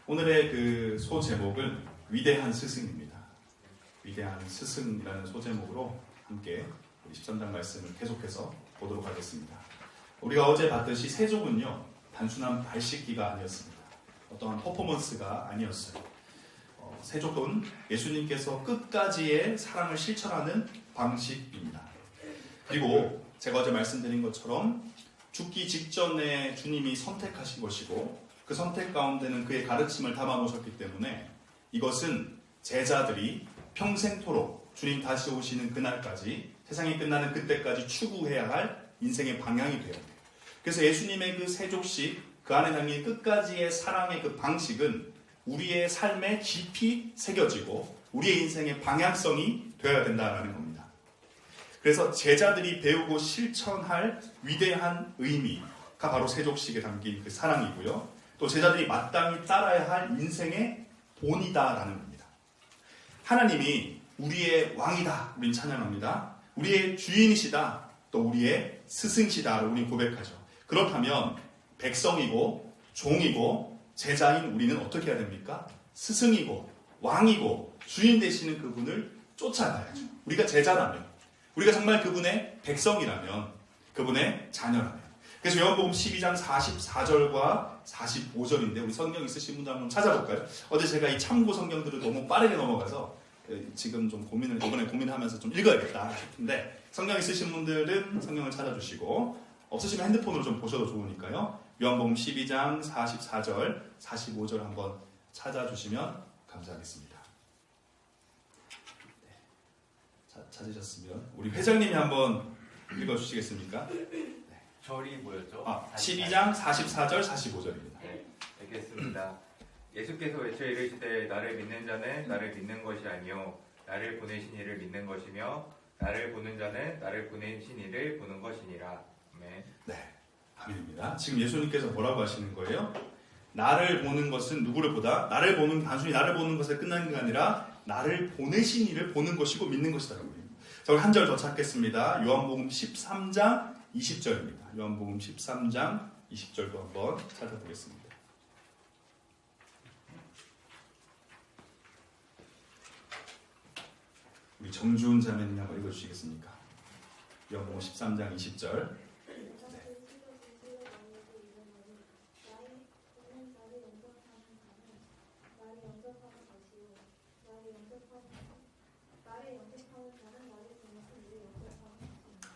오늘의 그 소제목은 위대한 스승입니다. 위대한 스승이라는 소제목으로 함께 우리 13장 말씀을 계속해서 보도록 하겠습니다. 우리가 어제 봤듯이 세족은요, 단순한 발 씻기가 아니었습니다. 어떠한 퍼포먼스가 아니었어요. 세족은 예수님께서 끝까지의 사랑을 실천하는 방식입니다. 그리고 제가 어제 말씀드린 것처럼 죽기 직전에 주님이 선택하신 것이고 그 선택 가운데는 그의 가르침을 담아놓으셨기 때문에 이것은 제자들이 평생토록 주님 다시 오시는 그날까지, 세상이 끝나는 그때까지 추구해야 할 인생의 방향이 되어야 돼요. 그래서 예수님의 그 세족식, 그 안에 담긴 끝까지의 사랑의 그 방식은 우리의 삶에 깊이 새겨지고 우리의 인생의 방향성이 되어야 된다는 겁니다. 그래서 제자들이 배우고 실천할 위대한 의미가 바로 세족식에 담긴 그 사랑이고요. 또 제자들이 마땅히 따라야 할 인생의 본이다라는 겁니다. 하나님이 우리의 왕이다, 우린 찬양합니다. 우리의 주인이시다, 또 우리의 스승이시다를 우린 고백하죠. 그렇다면 백성이고 종이고 제자인 우리는 어떻게 해야 됩니까? 스승이고 왕이고 주인 되시는 그분을 쫓아가야죠. 우리가 제자라면, 우리가 정말 그분의 백성이라면, 그분의 자녀라면. 그래서 요한복음 12장 44절과 45절인데 우리 성경 있으신 분들 한번 찾아볼까요? 어제 제가 이 참고 성경들을 너무 빠르게 넘어가서 지금 좀 이번에 고민하면서 좀 읽어야겠다 싶은데, 성경 있으신 분들은 성경을 찾아주시고 없으시면 핸드폰으로 좀 보셔도 좋으니까요. 요한복음 12장 44절, 45절 한번 찾아주시면 감사하겠습니다. 네. 찾으셨으면 우리 회장님이 한번 읽어주시겠습니까? 절이 뭐였죠? 12장 44절, 45절입니다. 네, 알겠습니다. 예수께서 외쳐 이르시되 나를 믿는 자는 나를 믿는 것이 아니요 나를 보내신 이를 믿는 것이며 나를 보는 자는 나를 보내신 이를 보는 것이니라. 아멘. 네, 아멘입니다. 지금 예수님께서 뭐라고 하시는 거예요? 나를 보는 것은 누구를 보다? 단순히 나를 보는 것에 끝나는 게 아니라 나를 보내신 이를 보는 것이고 믿는 것이다라고 해요. 자, 우리 한 절 더 찾겠습니다. 요한복음 13장 20절입니다. 요한복음 13장 20절도 한번 찾아보겠습니다. 우리 정주은 자매님 한번 읽어주시겠습니까? 요한복음 13장 20절.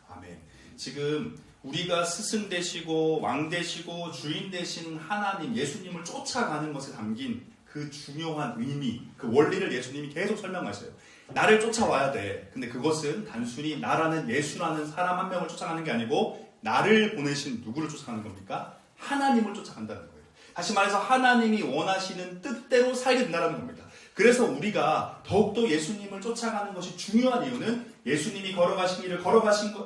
아멘. 지금 우리가 스승 되시고 왕 되시고 주인 되신 하나님 예수님을 쫓아가는 것에 담긴 그 중요한 의미, 그 원리를 예수님이 계속 설명하셔요. 나를 쫓아와야 돼. 근데 그것은 단순히 나라는 예수라는 사람 한 명을 쫓아가는 게 아니고 나를 보내신 누구를 쫓아가는 겁니까? 하나님을 쫓아간다는 거예요. 다시 말해서 하나님이 원하시는 뜻대로 살게 된다는 겁니다. 그래서 우리가 더욱더 예수님을 쫓아가는 것이 중요한 이유는 예수님이 걸어가신 길을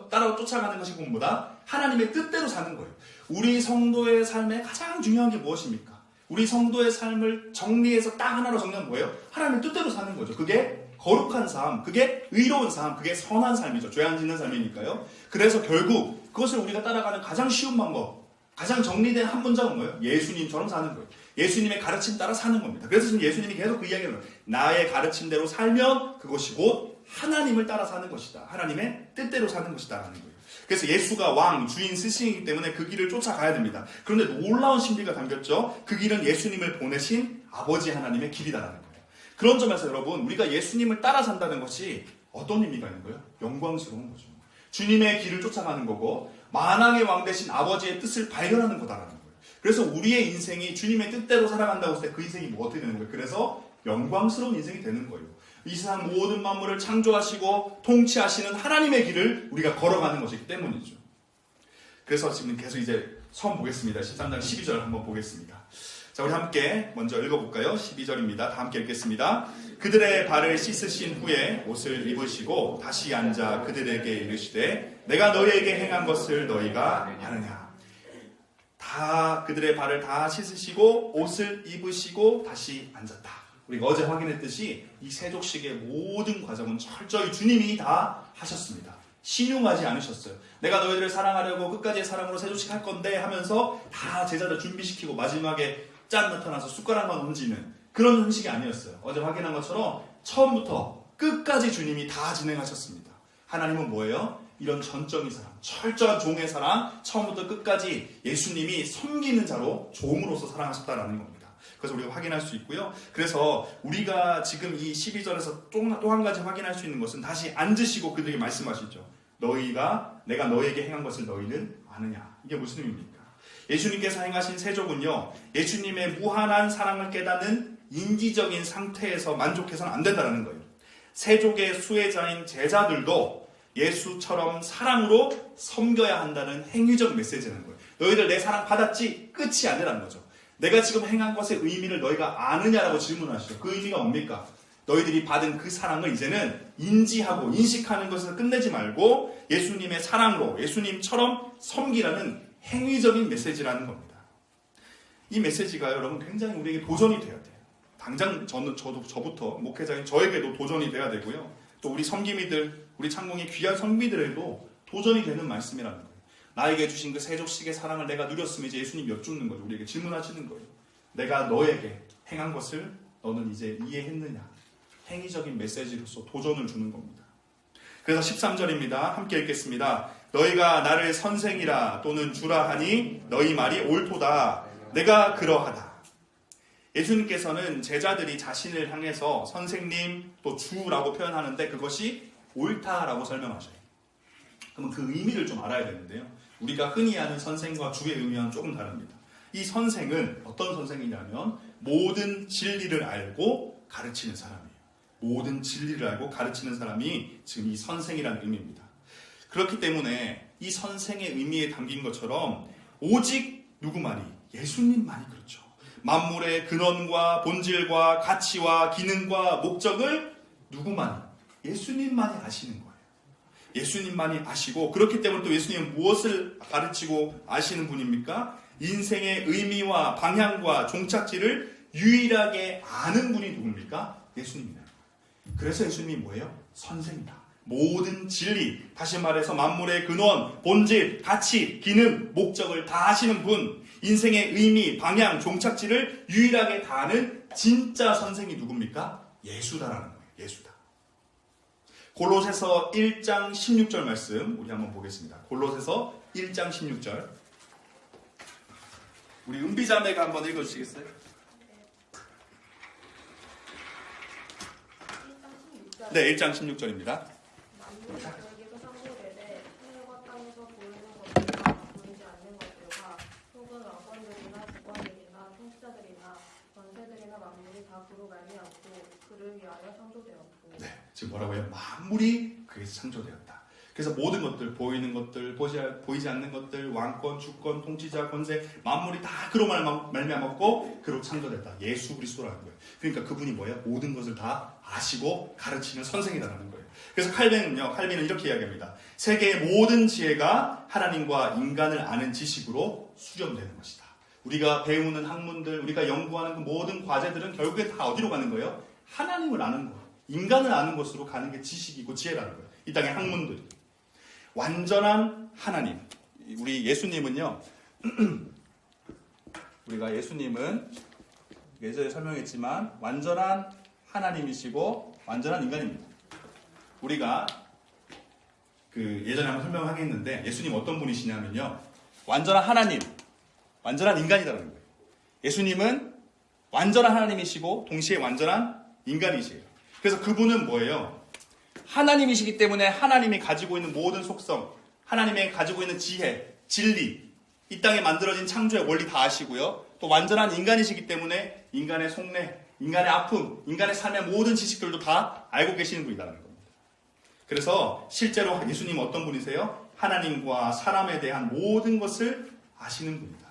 따라 쫓아가는 것이 무엇보다 하나님의 뜻대로 사는 거예요. 우리 성도의 삶에 가장 중요한 게 무엇입니까? 우리 성도의 삶을 정리해서 딱 하나로 정리하면 뭐예요? 하나님의 뜻대로 사는 거죠. 그게 거룩한 삶, 그게 의로운 삶, 그게 선한 삶이죠. 죄 안 짓는 삶이니까요. 그래서 결국 그것을 우리가 따라가는 가장 쉬운 방법, 가장 정리된 한 문장은 뭐예요? 예수님처럼 사는 거예요. 예수님의 가르침 따라 사는 겁니다. 그래서 지금 예수님이 계속 그 이야기를 해요. 나의 가르침대로 살면 그것이 곧 하나님을 따라 사는 것이다. 하나님의 뜻대로 사는 것이다 라는 거예요. 그래서 예수가 왕, 주인, 스승이기 때문에 그 길을 쫓아가야 됩니다. 그런데 놀라운 신비가 담겼죠. 그 길은 예수님을 보내신 아버지 하나님의 길이다라는 거예요. 그런 점에서 여러분, 우리가 예수님을 따라 산다는 것이 어떤 의미가 있는 거예요? 영광스러운 거죠. 주님의 길을 쫓아가는 거고 만왕의 왕 되신 아버지의 뜻을 발견하는 거다라는 거예요. 그래서 우리의 인생이 주님의 뜻대로 살아간다고 했을 때 그 인생이 뭐 어떻게 되는 거예요? 그래서 영광스러운 인생이 되는 거예요. 이 세상 모든 만물을 창조하시고 통치하시는 하나님의 길을 우리가 걸어가는 것이기 때문이죠. 그래서 지금 계속 이제 처음 보겠습니다. 13장 12절 한번 보겠습니다. 자, 우리 함께 먼저 읽어볼까요? 12절입니다. 다 함께 읽겠습니다. 그들의 발을 씻으신 후에 옷을 입으시고 다시 앉아 그들에게 이르시되 내가 너희에게 행한 것을 너희가 아느냐. 다 그들의 발을 다 씻으시고 옷을 입으시고 다시 앉았다. 우리가 어제 확인했듯이 이 세족식의 모든 과정은 철저히 주님이 다 하셨습니다. 신용하지 않으셨어요. 내가 너희들을 사랑하려고 끝까지의 사랑으로 세족식 할 건데 하면서 다 제자들 준비시키고 마지막에 짠 나타나서 숟가락만 얹는 그런 형식이 아니었어요. 어제 확인한 것처럼 처음부터 끝까지 주님이 다 진행하셨습니다. 하나님은 뭐예요? 이런 전적인 사랑, 철저한 종의 사랑, 처음부터 끝까지 예수님이 섬기는 자로 종으로서 사랑하셨다라는 겁니다. 그래서 우리가 확인할 수 있고요. 그래서 우리가 지금 이 12절에서 또 한 가지 확인할 수 있는 것은 다시 앉으시고 그들에게 말씀하시죠. 내가 너에게 행한 것을 너희는 아느냐. 이게 무슨 의미입니까? 예수님께서 행하신 세족은요, 예수님의 무한한 사랑을 깨닫는 인지적인 상태에서 만족해서는 안 된다는 거예요. 세족의 수혜자인 제자들도 예수처럼 사랑으로 섬겨야 한다는 행위적 메시지라는 거예요. 너희들 내 사랑 받았지? 끝이 아니라는 거죠. 내가 지금 행한 것의 의미를 너희가 아느냐라고 질문하시죠. 그 의미가 뭡니까? 너희들이 받은 그 사랑을 이제는 인지하고 인식하는 것에서 끝내지 말고 예수님의 사랑으로 예수님처럼 섬기라는 행위적인 메시지라는 겁니다. 이 메시지가 여러분 굉장히 우리에게 도전이 돼야 돼요. 당장 저부터 목회자인 저에게도 도전이 돼야 되고요. 또 우리 섬기미들, 우리 창공의 귀한 섬기들에도 도전이 되는 말씀이라는 거예요. 나에게 주신 그 세족식의 사랑을 내가 누렸으면 이제 예수님 여쭙는 거죠. 우리에게 질문하시는 거예요. 내가 너에게 행한 것을 너는 이제 이해했느냐. 행위적인 메시지로서 도전을 주는 겁니다. 그래서 13절입니다. 함께 읽겠습니다. 너희가 나를 선생이라 또는 주라 하니 너희 말이 옳도다. 내가 그러하다. 예수님께서는 제자들이 자신을 향해서 선생님 또 주라고 표현하는데 그것이 옳다라고 설명하셔요. 그러면 그 의미를 좀 알아야 되는데요. 우리가 흔히 아는 선생과 주의 의미와는 조금 다릅니다. 이 선생은 어떤 선생이냐면 모든 진리를 알고 가르치는 사람이에요. 모든 진리를 알고 가르치는 사람이 지금 이 선생이라는 의미입니다. 그렇기 때문에 이 선생의 의미에 담긴 것처럼 오직 누구만이? 예수님만이 그렇죠. 만물의 근원과 본질과 가치와 기능과 목적을 누구만이? 예수님만이 아시는 거예요. 예수님만이 아시고 그렇기 때문에 또 예수님은 무엇을 가르치고 아시는 분입니까? 인생의 의미와 방향과 종착지를 유일하게 아는 분이 누굽니까? 예수님입니다. 그래서 예수님이 뭐예요? 선생이다. 모든 진리, 다시 말해서 만물의 근원, 본질, 가치, 기능, 목적을 다 아시는 분, 인생의 의미, 방향, 종착지를 유일하게 다 아는 진짜 선생이 누굽니까? 예수다라는 거예요. 예수다. 골로새서 1장 16절 말씀 우리 한번 보겠습니다. 골로새서 1장 16절. 우리 은비자매가 한번 읽어주시겠어요? 네, 1장 16절입니다. 만물이 그에게서 상고되되 하늘과 땅에서 보이는 것들과 보이지 않는 것들과 혹은 왕권들이나 주권들이나 통치자들이나 권세들이나 만물이 다 그로 말미암고 그를 위하여 창조되었고. 네, 지금 뭐라고요? 만물이 그에서 창조되었다. 그래서 모든 것들, 보이는 것들, 보이지 않는 것들, 왕권, 주권, 통치자, 권세, 만물이 다 그로 말미암았고 그로 창조됐다. 예수 그리스도라는 거예요. 그러니까 그분이 뭐예요? 모든 것을 다 아시고 가르치는 선생이라는 거예요. 그래서 칼빈은 이렇게 이야기합니다. 세계의 모든 지혜가 하나님과 인간을 아는 지식으로 수렴되는 것이다. 우리가 배우는 학문들, 우리가 연구하는 그 모든 과제들은 결국에 다 어디로 가는 거예요? 하나님을 아는 거예요. 인간을 아는 것으로 가는 게 지식이고 지혜라는 거예요. 이 땅의 학문들이. 완전한 하나님. 우리 예수님은요. 우리가 예수님은 예전에 설명했지만 완전한 하나님이시고 완전한 인간입니다. 우리가 예전에 한번 설명을 하겠는데 예수님 어떤 분이시냐면요. 완전한 하나님, 완전한 인간이라는 거예요. 예수님은 완전한 하나님이시고 동시에 완전한 인간이시에요. 그래서 그분은 뭐예요? 하나님이시기 때문에 하나님이 가지고 있는 모든 속성, 하나님이 가지고 있는 지혜, 진리, 이 땅에 만들어진 창조의 원리 다 아시고요. 또 완전한 인간이시기 때문에 인간의 속내, 인간의 아픔, 인간의 삶의 모든 지식들도 다 알고 계시는 분이라는 겁니다. 그래서 실제로 예수님은 어떤 분이세요? 하나님과 사람에 대한 모든 것을 아시는 분이다.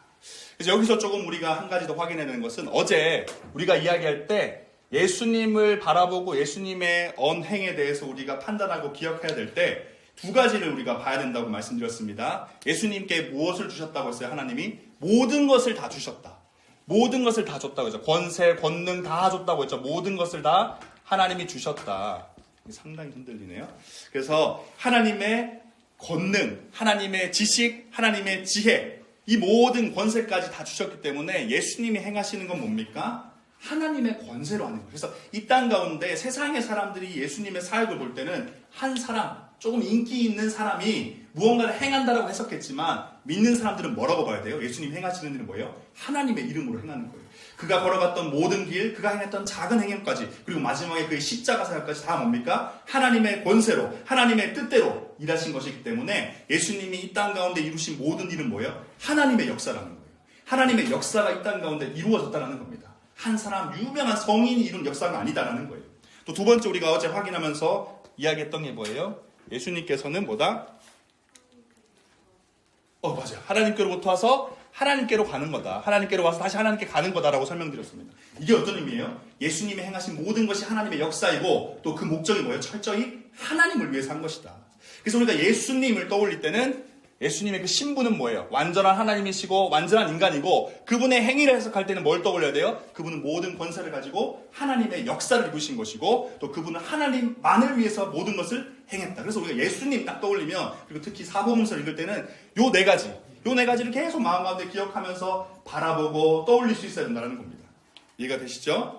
그래서 여기서 조금 우리가 한 가지 더 확인해야 되는 것은 어제 우리가 이야기할 때 예수님을 바라보고 예수님의 언행에 대해서 우리가 판단하고 기억해야 될 때 두 가지를 우리가 봐야 된다고 말씀드렸습니다. 예수님께 무엇을 주셨다고 했어요? 하나님이 모든 것을 다 주셨다. 모든 것을 다 줬다고 했죠. 권세, 권능 다 줬다고 했죠. 모든 것을 다 하나님이 주셨다. 상당히 흔들리네요. 그래서 하나님의 권능, 하나님의 지식, 하나님의 지혜, 이 모든 권세까지 다 주셨기 때문에 예수님이 행하시는 건 뭡니까? 하나님의 권세로 하는 거예요. 그래서 이 땅 가운데 세상의 사람들이 예수님의 사역을 볼 때는 한 사람, 조금 인기 있는 사람이 무언가를 행한다라고 해석했지만 믿는 사람들은 뭐라고 봐야 돼요? 예수님 행하시는 일은 뭐예요? 하나님의 이름으로 행하는 거예요. 그가 걸어갔던 모든 길, 그가 행했던 작은 행위까지, 그리고 마지막에 그의 십자가 사역까지 다 뭡니까? 하나님의 권세로, 하나님의 뜻대로 일하신 것이기 때문에 예수님이 이 땅 가운데 이루신 모든 일은 뭐예요? 하나님의 역사라는 거예요. 하나님의 역사가 이 땅 가운데 이루어졌다는 겁니다. 한 사람, 유명한 성인이 이룬 역사가 아니다라는 거예요. 또 두 번째 우리가 어제 확인하면서 이야기했던 게 뭐예요? 예수님께서는 뭐다? 맞아요. 하나님께로부터 와서 하나님께로 가는 거다. 하나님께로 와서 다시 하나님께 가는 거다라고 설명드렸습니다. 이게 어떤 의미예요? 예수님이 행하신 모든 것이 하나님의 역사이고 또 그 목적이 뭐예요? 철저히 하나님을 위해서 한 것이다. 그래서 우리가 예수님을 떠올릴 때는 예수님의 그 신분은 뭐예요? 완전한 하나님이시고 완전한 인간이고 그분의 행위를 해석할 때는 뭘 떠올려야 돼요? 그분은 모든 권세를 가지고 하나님의 역사를 이루신 것이고 또 그분은 하나님만을 위해서 모든 것을 행했다. 그래서 우리가 예수님 딱 떠올리면 그리고 특히 사복음서를 읽을 때는 요 네 가지를 계속 마음 가운데 기억하면서 바라보고 떠올릴 수 있어야 된다는 겁니다. 이해가 되시죠?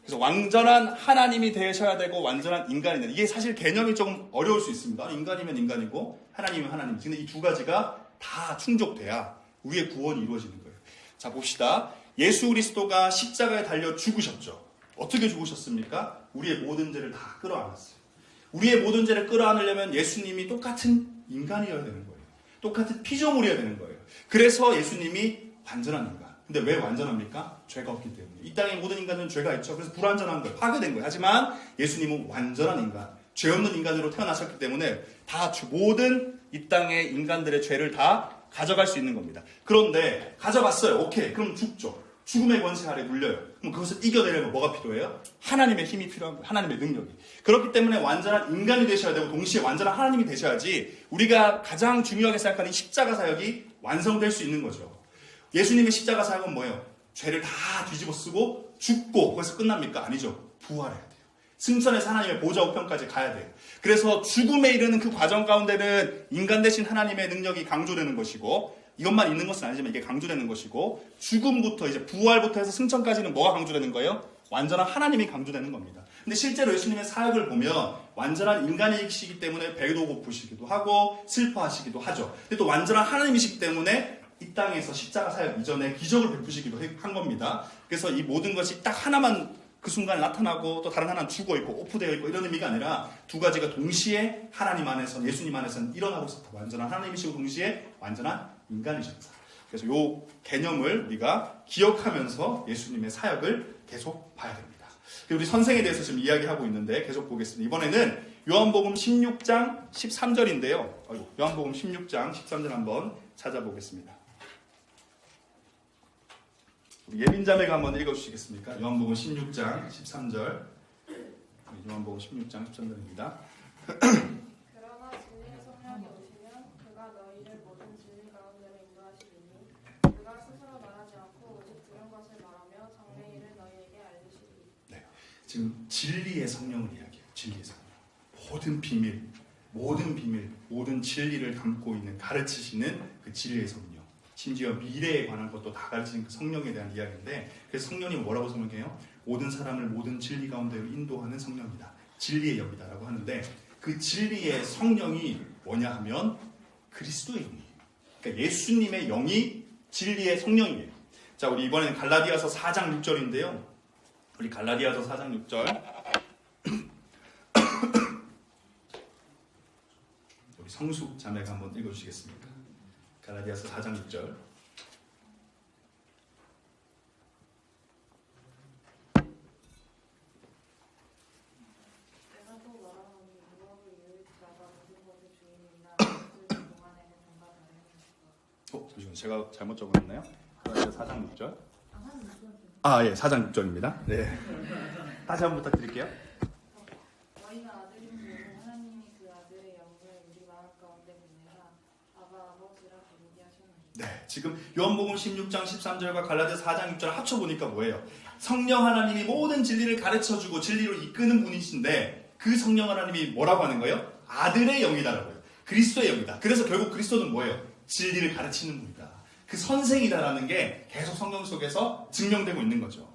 그래서 완전한 하나님이 되셔야 되고 완전한 인간이 되는 이게 사실 개념이 조금 어려울 수 있습니다. 인간이면 인간이고 하나님이면 하나님. 근데 이 두 가지가 다 충족돼야 우리의 구원이 이루어지는 거예요. 자 봅시다. 예수 그리스도가 십자가에 달려 죽으셨죠. 어떻게 죽으셨습니까? 우리의 모든 죄를 다 끌어안았어요. 우리의 모든 죄를 끌어안으려면 예수님이 똑같은 인간이어야 되는 거예요. 똑같은 피조물이어야 되는 거예요. 그래서 예수님이 완전한 인간. 근데 왜 완전합니까? 죄가 없기 때문에. 이 땅의 모든 인간은 죄가 있죠. 그래서 불완전한 거예요. 파괴된 거예요. 하지만 예수님은 완전한 인간, 죄 없는 인간으로 태어나셨기 때문에 다 모든 이 땅의 인간들의 죄를 다 가져갈 수 있는 겁니다. 그런데 가져갔어요. 오케이. 그럼 죽죠. 죽음의 권세 아래 물려요. 그럼 그것을 이겨내려면 뭐가 필요해요? 하나님의 힘이 필요한 거예요. 하나님의 능력이. 그렇기 때문에 완전한 인간이 되셔야 되고 동시에 완전한 하나님이 되셔야지 우리가 가장 중요하게 생각하는 십자가 사역이 완성될 수 있는 거죠. 예수님의 십자가 사역은 뭐예요? 죄를 다 뒤집어 쓰고 죽고 거기서 끝납니까? 아니죠. 부활해야 돼요. 승천해서 하나님의 보좌 우편까지 가야 돼요. 그래서 죽음에 이르는 그 과정 가운데는 인간 대신 하나님의 능력이 강조되는 것이고 이것만 있는 것은 아니지만 이게 강조되는 것이고 죽음부터 이제 부활부터 해서 승천까지는 뭐가 강조되는 거예요? 완전한 하나님이 강조되는 겁니다. 근데 실제로 예수님의 사역을 보면 완전한 인간이시기 때문에 배도 고프시기도 하고 슬퍼하시기도 하죠. 근데 또 완전한 하나님이시기 때문에 이 땅에서 십자가 사역 이전에 기적을 베푸시기도 한 겁니다. 그래서 이 모든 것이 딱 하나만 그 순간 나타나고 또 다른 하나는 죽어있고 오프되어 있고 이런 의미가 아니라 두 가지가 동시에 하나님 안에서 예수님 안에서는 일어나고 있었다. 완전한 하나님이시고 동시에 완전한 인간이셨다. 그래서 이 개념을 우리가 기억하면서 예수님의 사역을 계속 봐야 됩니다. 우리 선생에 대해서 지금 이야기하고 있는데 계속 보겠습니다. 이번에는 요한복음 16장 13절인데요. 요한복음 16장 13절 한번 찾아보겠습니다. 우리 예빈자매가 한번 읽어주시겠습니까? 요한복음 16장 13절. 요한복음 16장 13절입니다. 그러나 진리의 성령이 오시면 그가 너희를 모든 진리 가운데로 인도하시리니 그가 스스로 말하지 않고 오직 들은 것을 말하며 장래일을 너희에게 알리시리니. 네, 지금 진리의 성령을 이야기해요. 진리의 성령. 모든 비밀, 모든 진리를 담고 있는 가르치시는 그 진리의 성령. 심지어 미래에 관한 것도 다 가르치는 그 성령에 대한 이야기인데 그래서 성령이 뭐라고 설명해요? 모든 사람을 모든 진리 가운데로 인도하는 성령이다. 진리의 영이다라고 하는데 그 진리의 성령이 뭐냐 하면 그리스도의 영이에요. 그러니까 예수님의 영이 진리의 성령이에요. 자, 우리 이번에는 갈라디아서 4장 6절인데요. 우리 갈라디아서 4장 6절. 우리 성숙 자매가 한번 읽어주시겠습니까? 갈라디아서 4장 6절. 내가 또 말하노니 무엇을 이유일지 자가 모든 것의 주인이나 그것을 동안에는 전과 다름이 없다. 잠시만요. 제가 잘못 적었나요? 갈라디아서 4장 6절. 예, 4장 6절입니다. 네. 다시 한번 부탁드릴게요. 너희가 아들인 줄 하나님이 그 아들의 영을 우리 마음 가운데 보내사 아바 아버지라 부르게 하셨느니라. 네, 지금 요한복음 16장 13절과 갈라디아서 4장 6절 합쳐보니까 뭐예요? 성령 하나님이 모든 진리를 가르쳐주고 진리로 이끄는 분이신데 그 성령 하나님이 뭐라고 하는 거예요? 아들의 영이다라고요. 그리스도의 영이다. 그래서 결국 그리스도는 뭐예요? 진리를 가르치는 분이다. 그 선생이다라는 게 계속 성경 속에서 증명되고 있는 거죠.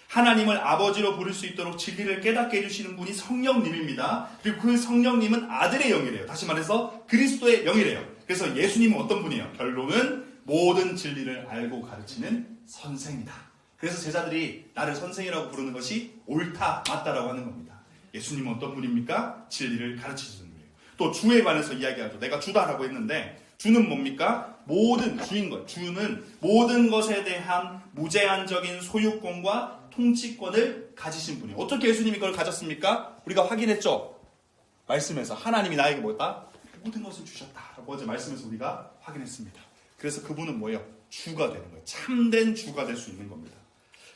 하나님을 아버지로 부를 수 있도록 진리를 깨닫게 해주시는 분이 성령님입니다. 그리고 그 성령님은 아들의 영이래요. 다시 말해서 그리스도의 영이래요. 그래서 예수님은 어떤 분이에요? 결론은 모든 진리를 알고 가르치는 선생이다. 그래서 제자들이 나를 선생이라고 부르는 것이 옳다, 맞다라고 하는 겁니다. 예수님은 어떤 분입니까? 진리를 가르치시는 분이에요. 또 주에 관해서 이야기하죠. 내가 주다라고 했는데 주는 뭡니까? 모든 주인 것. 주는 모든 것에 대한 무제한적인 소유권과 통치권을 가지신 분이에요. 어떻게 예수님이 그걸 가졌습니까? 우리가 확인했죠. 말씀에서 하나님이 나에게 뭐다? 모든 것을 주셨다라고 어제 말씀에서 우리가 확인했습니다. 그래서 그분은 뭐예요? 주가 되는 거예요. 참된 주가 될 수 있는 겁니다.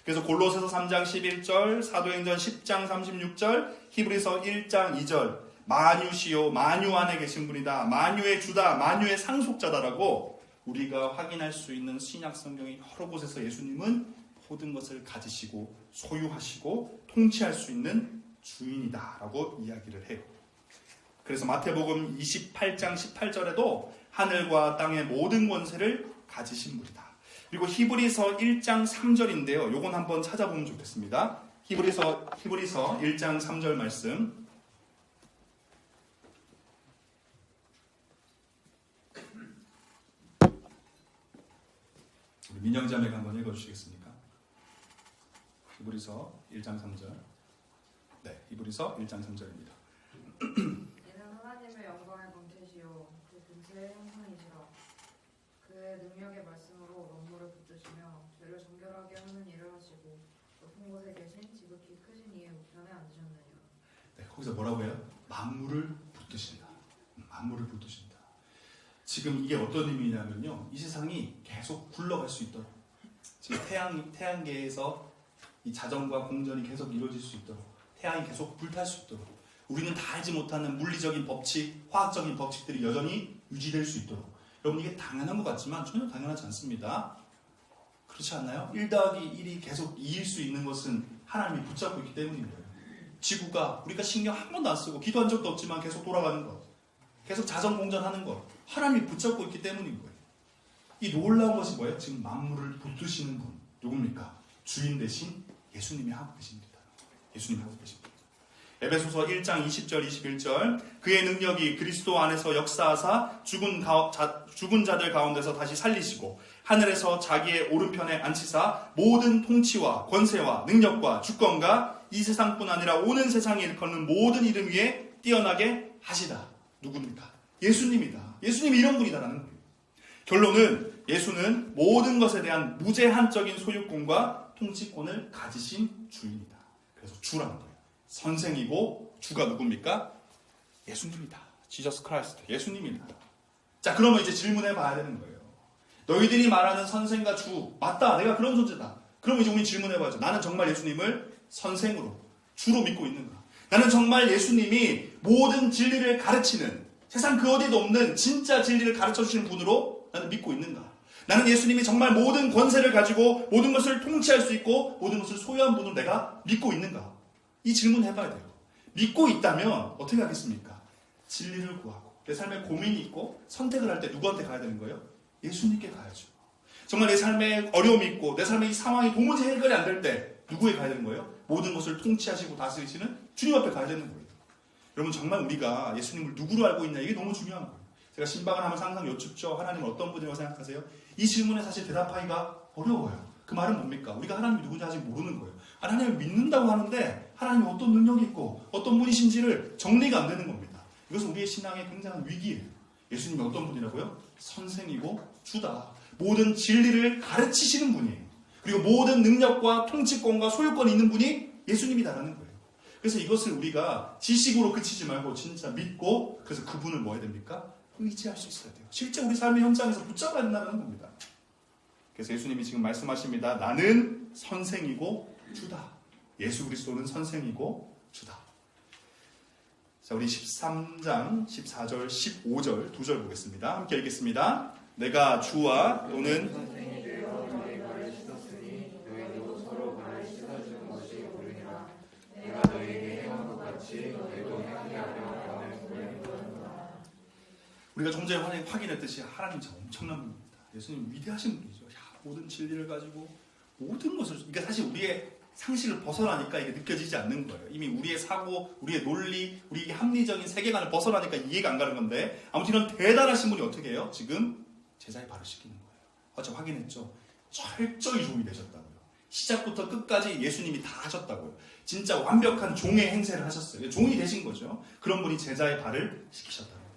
그래서 골로새서 3장 11절, 사도행전 10장 36절, 히브리서 1장 2절, 만유시요 만유 안에 계신 분이다, 만유의 주다, 만유의 상속자다라고 우리가 확인할 수 있는 신약 성경의 여러 곳에서 예수님은 모든 것을 가지시고 소유하시고 통치할 수 있는 주인이다라고 이야기를 해요. 그래서 마태복음 28장 18절에도 하늘과 땅의 모든 권세를 가지신 분이다. 그리고 히브리서 1장 3절인데요. 요건 한번 찾아보면 좋겠습니다. 히브리서 1장 3절 말씀. 우리 민영자매가 한번 읽어주시겠습니까? 히브리서 1장 3절. 네, 히브리서 1장 3절입니다. 이는 하나님의 영광의 본체시요 그 본체의 형상이시라. 그의 능력의 말씀으로 만물을 붙드시며 죄를 정결하게 하는 일을 하시고 높은 곳에 계신 지극히 크신 이의 우편에 앉으셨느니라. 네, 거기서 뭐라고 해요? 만물을 붙드신다. 만물을 붙드신다. 지금 이게 어떤 의미냐면요, 이 세상이 계속 굴러갈 수 있도록, 지금 태양계에서 이 자전과 공전이 계속 이루어질 수 있도록, 태양이 계속 불탈 수 있도록, 우리는 다 알지 못하는 물리적인 법칙, 화학적인 법칙들이 여전히 유지될 수 있도록. 여러분, 이게 당연한 것 같지만 전혀 당연하지 않습니다. 그렇지 않나요? 1 더하기 1이 계속 2일 수 있는 것은 하나님이 붙잡고 있기 때문인 거예요. 지구가 우리가 신경 한 번도 안 쓰고 기도한 적도 없지만 계속 돌아가는 것, 계속 자전공전하는 것, 하나님이 붙잡고 있기 때문인 거예요. 이 놀라운 것이 뭐예요? 지금 만물을 붙드시는 분, 누굽니까? 주인 대신 예수님이 하고 계십니다. 예수님이 하고 계십니다. 에베소서 1장 20절 21절, 그의 능력이 그리스도 안에서 역사하사 죽은 자들 가운데서 다시 살리시고 하늘에서 자기의 오른편에 앉히사 모든 통치와 권세와 능력과 주권과 이 세상뿐 아니라 오는 세상에 일컫는 모든 이름 위에 뛰어나게 하시다. 누굽니까? 예수님이다. 예수님이 이런 분이다라는 거예요. 결론은 예수는 모든 것에 대한 무제한적인 소유권과 통치권을 가지신 주인이다. 그래서 주라는 거예요. 선생이고 주가 누굽니까? 예수님이다. 지저스 크라이스트. 예수님이다. 자, 그러면 이제 질문해 봐야 되는 거예요. 너희들이 말하는 선생과 주, 맞다. 내가 그런 존재다. 그러면 이제 우리 질문해 봐야죠. 나는 정말 예수님을 선생으로, 주로 믿고 있는가? 나는 정말 예수님이 모든 진리를 가르치는, 세상 그 어디도 없는 진짜 진리를 가르쳐 주시는 분으로 나는 믿고 있는가? 나는 예수님이 정말 모든 권세를 가지고 모든 것을 통치할 수 있고 모든 것을 소유한 분으로 내가 믿고 있는가? 이 질문 해봐야 돼요. 믿고 있다면 어떻게 하겠습니까? 진리를 구하고 내 삶에 고민이 있고 선택을 할 때 누구한테 가야 되는 거예요? 예수님께 가야죠. 정말 내 삶에 어려움이 있고 내 삶의 이 상황이 도무지 해결이 안 될 때 누구에 가야 되는 거예요? 모든 것을 통치하시고 다스리시는 주님 앞에 가야 되는 거예요. 여러분, 정말 우리가 예수님을 누구로 알고 있냐, 이게 너무 중요한 거예요. 제가 신방을 하면서 항상 여쭙죠. 하나님은 어떤 분이라고 생각하세요? 이 질문에 사실 대답하기가 어려워요. 그 말은 뭡니까? 우리가 하나님이 누군지 아직 모르는 거예요. 하나님을 믿는다고 하는데 하나님이 어떤 능력이 있고 어떤 분이신지를 정리가 안 되는 겁니다. 이것은 우리의 신앙의 굉장한 위기예요. 예수님이 어떤 분이라고요? 선생이고 주다. 모든 진리를 가르치시는 분이에요. 그리고 모든 능력과 통치권과 소유권이 있는 분이 예수님이다라는 거예요. 그래서 이것을 우리가 지식으로 그치지 말고 진짜 믿고, 그래서 그분을 뭐 해야 됩니까? 의지할 수 있어야 돼요. 실제 우리 삶의 현장에서 붙잡아야 된다는 겁니다. 그래서 예수님이 지금 말씀하십니다. 나는 선생이고 주다. 예수 그리스도는 선생이고 주다. 자, 우리 13장 14절 15절 두 절 보겠습니다. 함께 읽겠습니다. 내가 주와 또는 우리가 좀 전에 확인했듯이 하나님 참 엄청난 분입니다. 예수님 위대하신 분이죠. 모든 진리를 가지고 모든 것을, 그러니까 사실 우리의 상식을 벗어나니까 이게 느껴지지 않는 거예요. 이미 우리의 사고, 우리의 논리, 우리의 합리적인 세계관을 벗어나니까 이해가 안 가는 건데, 아무튼 이런 대단하신 분이 어떻게 해요? 지금 제자의 발을 씻기는 거예요. 어제 확인했죠? 철저히 종이 되셨다고요. 시작부터 끝까지 예수님이 다 하셨다고요. 진짜 완벽한 종의 행세를 하셨어요. 종이 되신 거죠. 그런 분이 제자의 발을 씻기셨다는 거예요.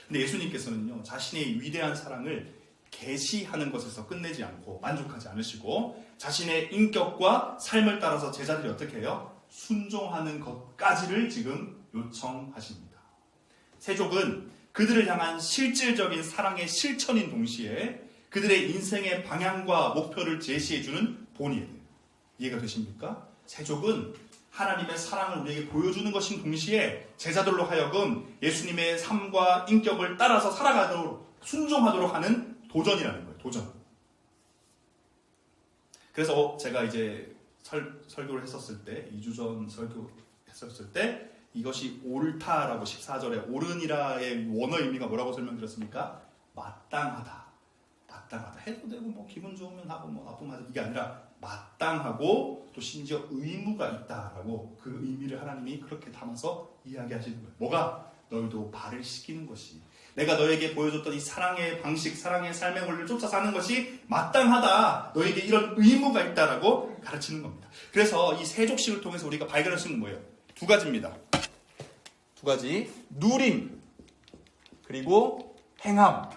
근데 예수님께서는요, 자신의 위대한 사랑을 계시하는 것에서 끝내지 않고 만족하지 않으시고, 자신의 인격과 삶을 따라서 제자들이 어떻게 해요? 순종하는 것까지를 지금 요청하십니다. 세족은 그들을 향한 실질적인 사랑의 실천인 동시에 그들의 인생의 방향과 목표를 제시해주는 본이에요. 이해가 되십니까? 세족은 하나님의 사랑을 우리에게 보여주는 것인 동시에 제자들로 하여금 예수님의 삶과 인격을 따라서 살아가도록, 순종하도록 하는 도전이라는 거예요. 도전. 그래서 제가 이제 설교를 했었을 때, 2주 전 설교했었을 때, 이것이 옳다라고 14절에 옳으니라의 원어 의미가 뭐라고 설명드렸습니까? 마땅하다. 마땅하다. 해도 되고 뭐 기분 좋으면 하고 뭐 나쁘면 하자. 이게 아니라 마땅하고 또 심지어 의무가 있다라고 그 의미를 하나님이 그렇게 담아서 이야기하시는 거예요. 뭐가? 너희도 발을 씻기는 것이, 내가 너에게 보여줬던 이 사랑의 방식, 사랑의 삶의 원리를 쫓아 사는 것이 마땅하다. 너에게 이런 의무가 있다라고 가르치는 겁니다. 그래서 이 세족식을 통해서 우리가 발견할 수 있는 뭐예요? 두 가지입니다. 두 가지. 누림 그리고 행함.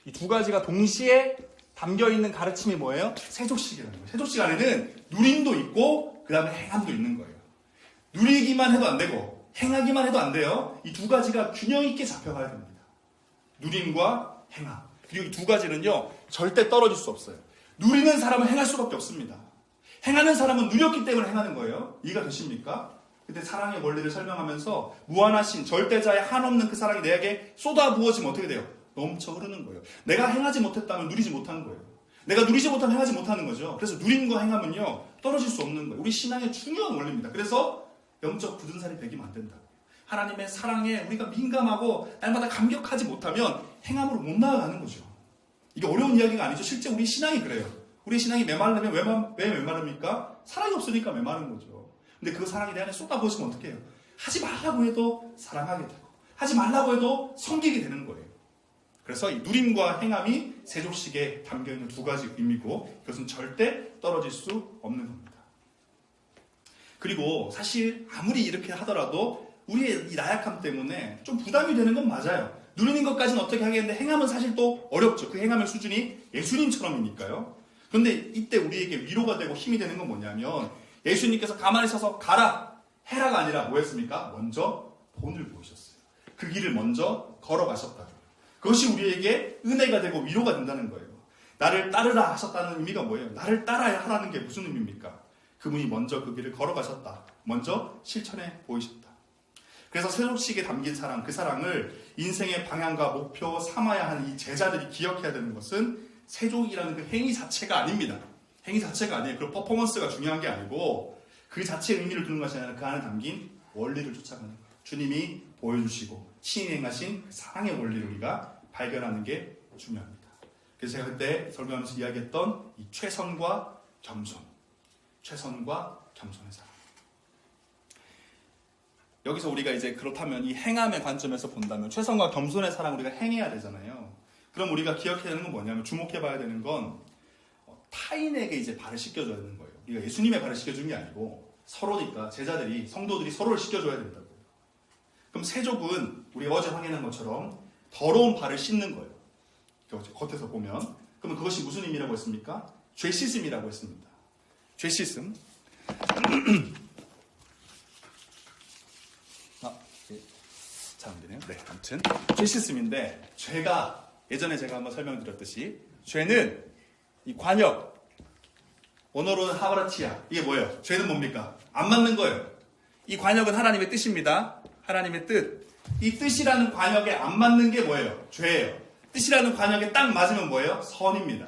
이 두 가지가 동시에 담겨있는 가르침이 뭐예요? 세족식이라는 거예요. 세족식 안에는 누림도 있고 그 다음에 행함도 있는 거예요. 누리기만 해도 안 되고 행하기만 해도 안 돼요. 이 두 가지가 균형 있게 잡혀가야 됩니다. 누림과 행함. 그리고 이 두 가지는요, 절대 떨어질 수 없어요. 누리는 사람은 행할 수밖에 없습니다. 행하는 사람은 누렸기 때문에 행하는 거예요. 이해가 되십니까? 근데 사랑의 원리를 설명하면서 무한하신 절대자의 한없는 그 사랑이 내게 쏟아 부어지면 어떻게 돼요? 넘쳐 흐르는 거예요. 내가 행하지 못했다면 누리지 못한 거예요. 내가 누리지 못하면 행하지 못하는 거죠. 그래서 누림과 행함은요, 떨어질 수 없는 거예요. 우리 신앙의 중요한 원리입니다. 그래서 영적 굳은 살이 배기면 안 된다고. 하나님의 사랑에 우리가 민감하고 날마다 감격하지 못하면 행함으로 못 나아가는 거죠. 이게 어려운 이야기가 아니죠. 실제 우리 신앙이 그래요. 우리 신앙이 메마르면 왜 메마릅니까? 사랑이 없으니까 메마른 거죠. 근데 그 사랑이 내 안에 쏟아부어지면 어떻게 해요? 하지 말라고 해도 사랑하게 되고, 하지 말라고 해도 섬기게 되는 거예요. 그래서 이 누림과 행함이 세족식에 담겨있는 두 가지 의미고, 이것은 절대 떨어질 수 없는 겁니다. 그리고 사실 아무리 이렇게 하더라도 우리의 이 나약함 때문에 좀 부담이 되는 건 맞아요. 누리는 것까지는 어떻게 하겠는데 행함은 사실 또 어렵죠. 그 행함의 수준이 예수님처럼이니까요. 그런데 이때 우리에게 위로가 되고 힘이 되는 건 뭐냐면, 예수님께서 가만히 서서 가라, 해라가 아니라 뭐였습니까? 먼저 본을 보이셨어요. 그 길을 먼저 걸어가셨다고요. 그것이 우리에게 은혜가 되고 위로가 된다는 거예요. 나를 따르라 하셨다는 의미가 뭐예요? 나를 따라야 하라는 게 무슨 의미입니까? 그분이 먼저 그 길을 걸어가셨다. 먼저 실천해 보이셨다. 그래서 세족식에 담긴 사랑, 그 사랑을 인생의 방향과 목표 삼아야 하는 이 제자들이 기억해야 되는 것은 세족이라는 그 행위 자체가 아닙니다. 행위 자체가 아니에요. 그 퍼포먼스가 중요한 게 아니고 그 자체의 의미를 두는 것이 아니라 그 안에 담긴 원리를 쫓아가는 거예요. 주님이 보여주시고 친히 행하신 그 사랑의 원리를 우리가 발견하는 게 중요합니다. 그래서 제가 그때 설명하면서 이야기했던 이 최선과 겸손, 최선과 겸손의 사랑. 여기서 우리가 이제 그렇다면 이 행함의 관점에서 본다면 최선과 겸손의 사랑을 우리가 행해야 되잖아요. 그럼 우리가 기억해야 되는 건 뭐냐면, 주목해봐야 되는 건 타인에게 이제 발을 씻겨줘야 되는 거예요. 우리가 예수님의 발을 씻겨주는 게 아니고 서로니까, 제자들이, 성도들이 서로를 씻겨줘야 된다고요. 그럼 세족은 우리가 어제 확인한 것처럼 더러운 발을 씻는 거예요. 겉에서 보면. 그러면 그것이 무슨 의미라고 했습니까? 죄 씻음이라고 했습니다. 죄 씻음. 잘 안 되네요. 네, 아무튼 죄 씻음인데, 죄가 예전에 제가 한번 설명드렸듯이 죄는 이 관역, 원어로는 하바라티아, 이게 뭐예요? 죄는 뭡니까? 안 맞는 거예요. 이 관역은 하나님의 뜻입니다. 하나님의 뜻. 이 뜻이라는 관역에 안 맞는 게 뭐예요? 죄예요. 뜻이라는 관역에 딱 맞으면 뭐예요? 선입니다.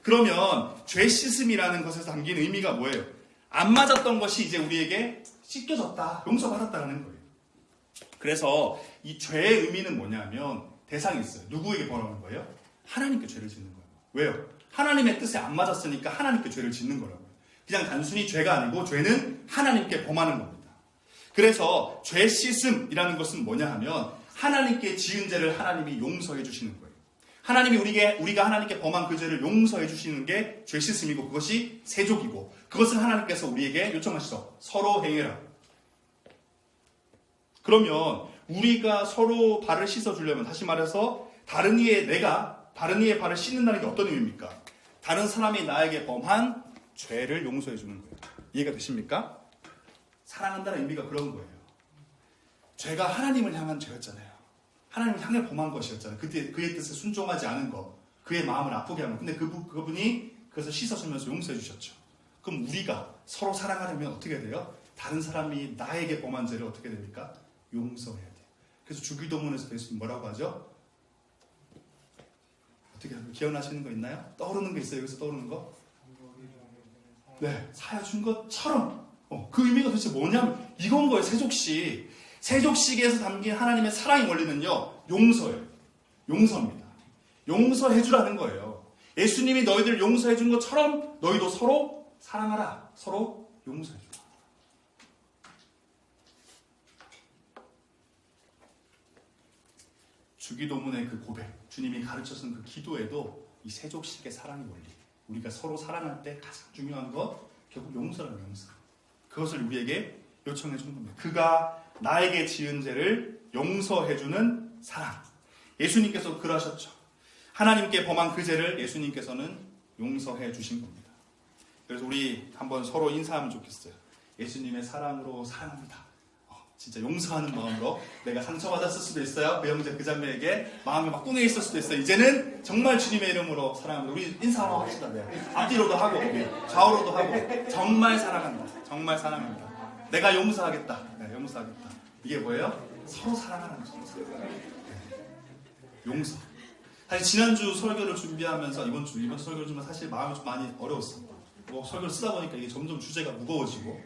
그러면 죄 씻음이라는 것에서 담긴 의미가 뭐예요? 안 맞았던 것이 이제 우리에게 씻겨졌다, 용서받았다는 거예요. 그래서 이 죄의 의미는 뭐냐면 대상이 있어요. 누구에게 벌하는 거예요? 하나님께 죄를 짓는 거예요. 왜요? 하나님의 뜻에 안 맞았으니까 하나님께 죄를 짓는 거라고요. 그냥 단순히 죄가 아니고 죄는 하나님께 범하는 겁니다. 그래서 죄 씻음이라는 것은 뭐냐 하면 하나님께 지은 죄를 하나님이 용서해 주시는 거예요. 하나님이 우리가 하나님께 범한 그 죄를 용서해 주시는 게 죄 씻음이고 그것이 세족이고 그것을 하나님께서 우리에게 요청하시죠. 서로 행해라. 그러면 우리가 서로 발을 씻어주려면 다시 말해서 다른 이의 발을 씻는다는 게 어떤 의미입니까? 다른 사람이 나에게 범한 죄를 용서해 주는 거예요. 이해가 되십니까? 사랑한다는 의미가 그런 거예요. 죄가 하나님을 향한 죄였잖아요. 하나님을 향해 범한 것이었잖아요. 그때 그의 뜻에 순종하지 않은 것, 그의 마음을 아프게 하는 것. 근데 그분이 그것을 씻어주면서 용서해 주셨죠. 그럼 우리가 서로 사랑하려면 어떻게 돼요? 다른 사람이 나에게 범한 죄를 어떻게 됩니까? 용서해야 돼요. 그래서 주기도문에서 예수님 뭐라고 하죠? 어떻게 기억나시는 거 있나요? 떠오르는 거 있어요? 여기서 떠오르는 거? 네, 사여준 것처럼. 그 의미가 도대체 뭐냐면 이건 거예요. 세족식. 세족식에서 담긴 하나님의 사랑의 원리는요, 용서예요. 용서입니다. 용서해주라는 거예요. 예수님이 너희들 용서해준 것처럼 너희도 서로 사랑하라. 서로 용서해주라. 주기도문의 그 고백, 주님이 가르쳐준 그 기도에도 이 세족식의 사랑의 원리, 우리가 서로 사랑할 때 가장 중요한 것, 결국 용서라는 용서. 그것을 우리에게 요청해 준 겁니다. 그가 나에게 지은 죄를 용서해주는 사랑. 예수님께서 그러셨죠. 하나님께 범한 그 죄를 예수님께서는 용서해 주신 겁니다. 그래서 우리 한번 서로 인사하면 좋겠어요. 예수님의 사랑으로 사랑합니다. 진짜 용서하는 마음으로. 내가 상처받았을 수도 있어요. 그 형제 그 자매에게 마음이 막 꿍해 있을 수도 있어요. 이제는 정말 주님의 이름으로 사랑합니다. 우리 인사 한번 합시다. 네. 앞뒤로도 하고 좌우로도 하고 정말 사랑한다. 정말 사랑합니다. 내가 용서하겠다. 네, 용서하겠다. 이게 뭐예요? 서로 사랑하는 거죠. 용서. 사실 지난주 설교를 준비하면서 이번 설교를 준비하면 사실 마음이 좀 많이 어려웠어요. 설교를 쓰다 보니까 이게 점점 주제가 무거워지고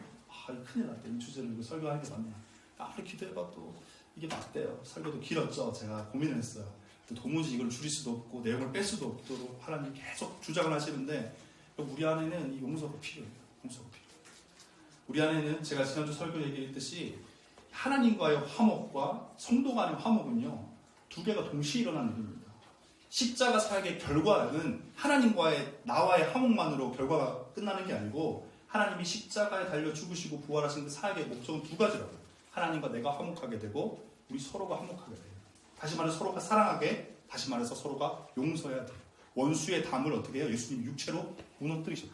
큰일 났다. 이 주제를 이거 설교하는 게 맞나. 아무리 기도해봐도 이게 맞대요. 설교도 길었죠. 제가 고민을 했어요. 도무지 이걸 줄일 수도 없고 내용을 뺄 수도 없도록 하나님 계속 주장을 하시는데 우리 안에는 이 용서가 필요해요. 용서가 필요해요. 우리 안에는 제가 지난주 설교 얘기했듯이 하나님과의 화목과 성도 간의 화목은요, 두 개가 동시에 일어나는 일입니다. 십자가 사역의 결과는 하나님과의 나와의 화목만으로 결과가 끝나는 게 아니고 하나님이 십자가에 달려 죽으시고 부활하신 그 사역의 목적은 두 가지라고요. 하나님과 내가 화목하게 되고 우리 서로가 화목하게 돼요. 다시 말해서 서로가 사랑하게, 다시 말해서 서로가 용서해야 돼요. 원수의 담을 어떻게 해요? 예수님이 육체로 무너뜨리셨다.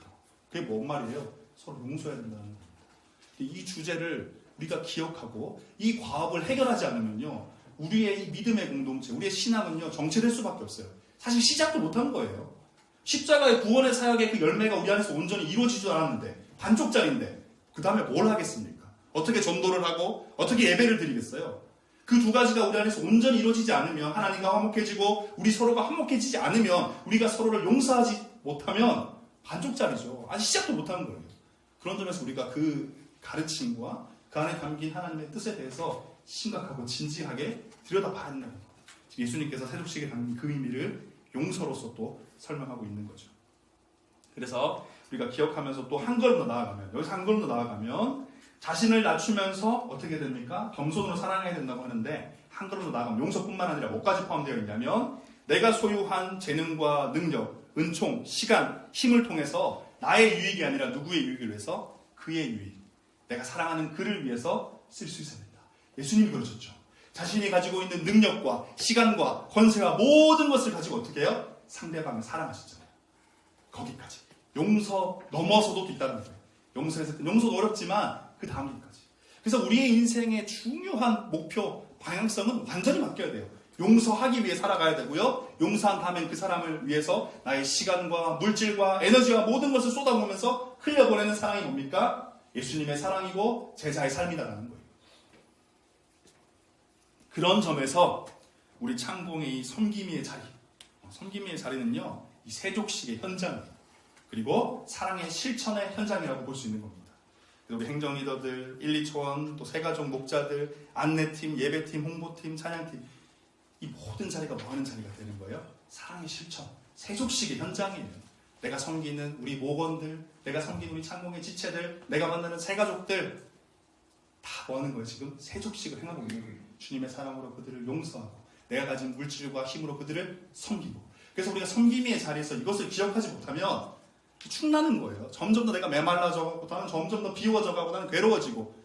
그게 뭔 말이에요? 서로 용서해야 된다는 겁니다. 이 주제를 우리가 기억하고 이 과업을 해결하지 않으면요, 우리의 이 믿음의 공동체, 우리의 신앙은요, 정체될 수밖에 없어요. 사실 시작도 못한 거예요. 십자가의 구원의 사역의 그 열매가 우리 안에서 온전히 이루어지지도 않았는데, 반쪽짜리인데 그 다음에 뭘 하겠습니까? 어떻게 전도를 하고 어떻게 예배를 드리겠어요? 그 두 가지가 우리 안에서 온전히 이루어지지 않으면, 하나님과 화목해지고 우리 서로가 화목해지지 않으면, 우리가 서로를 용서하지 못하면 반쪽짜리죠. 아직 시작도 못한 거예요. 그런 점에서 우리가 그 가르침과 그 안에 담긴 하나님의 뜻에 대해서 심각하고 진지하게 들여다봐야 한다는 거예요. 예수님께서 세족식에 담긴 그 의미를 용서로서 또 설명하고 있는 거죠. 그래서 우리가 기억하면서 또 한 걸음 더 나아가면, 여기서 한 걸음 더 나아가면 자신을 낮추면서 어떻게 됩니까? 겸손으로 사랑해야 된다고 하는데, 한 걸음 더 나아가면 용서뿐만 아니라 뭐까지 포함되어 있냐면, 내가 소유한 재능과 능력, 은총, 시간, 힘을 통해서 나의 유익이 아니라 누구의 유익을 위해서? 그의 유익, 내가 사랑하는 그를 위해서 쓸 수 있어야 된다. 예수님이 그러셨죠. 자신이 가지고 있는 능력과 시간과 권세와 모든 것을 가지고 어떻게 해요? 상대방을 사랑하시잖아요. 거기까지. 용서 넘어서도 뒤따르는 거예요. 용서도 어렵지만 그 다음 일까지. 그래서 우리의 인생의 중요한 목표, 방향성은 완전히 바뀌어야 돼요. 용서하기 위해 살아가야 되고요. 용서한 다음엔 그 사람을 위해서 나의 시간과 물질과 에너지와 모든 것을 쏟아부으면서 흘려보내는 사랑이 뭡니까? 예수님의 사랑이고 제자의 삶이다라는 거예요. 그런 점에서 우리 창공의 이 섬김이의 자리는요, 이 세족식의 현장이에요. 그리고 사랑의 실천의 현장이라고 볼 수 있는 겁니다. 우리 행정 리더들, 1, 2초원, 또 세가족 목자들, 안내팀, 예배팀, 홍보팀, 찬양팀, 이 모든 자리가 뭐 하는 자리가 되는 거예요? 사랑의 실천, 세족식의 현장이에요. 내가 섬기는 우리 목원들, 내가 섬기는 우리 창공의 지체들, 내가 만나는 새가족들 다 뭐하는 거예요? 지금 세족식을 행하고 있는 거예요. 주님의 사랑으로 그들을 용서하고 내가 가진 물질과 힘으로 그들을 섬기고. 그래서 우리가 섬김의 자리에서 이것을 기억하지 못하면 축나는 거예요. 점점 더 내가 메말라져가고 나는 점점 더 비워져가고 나는 괴로워지고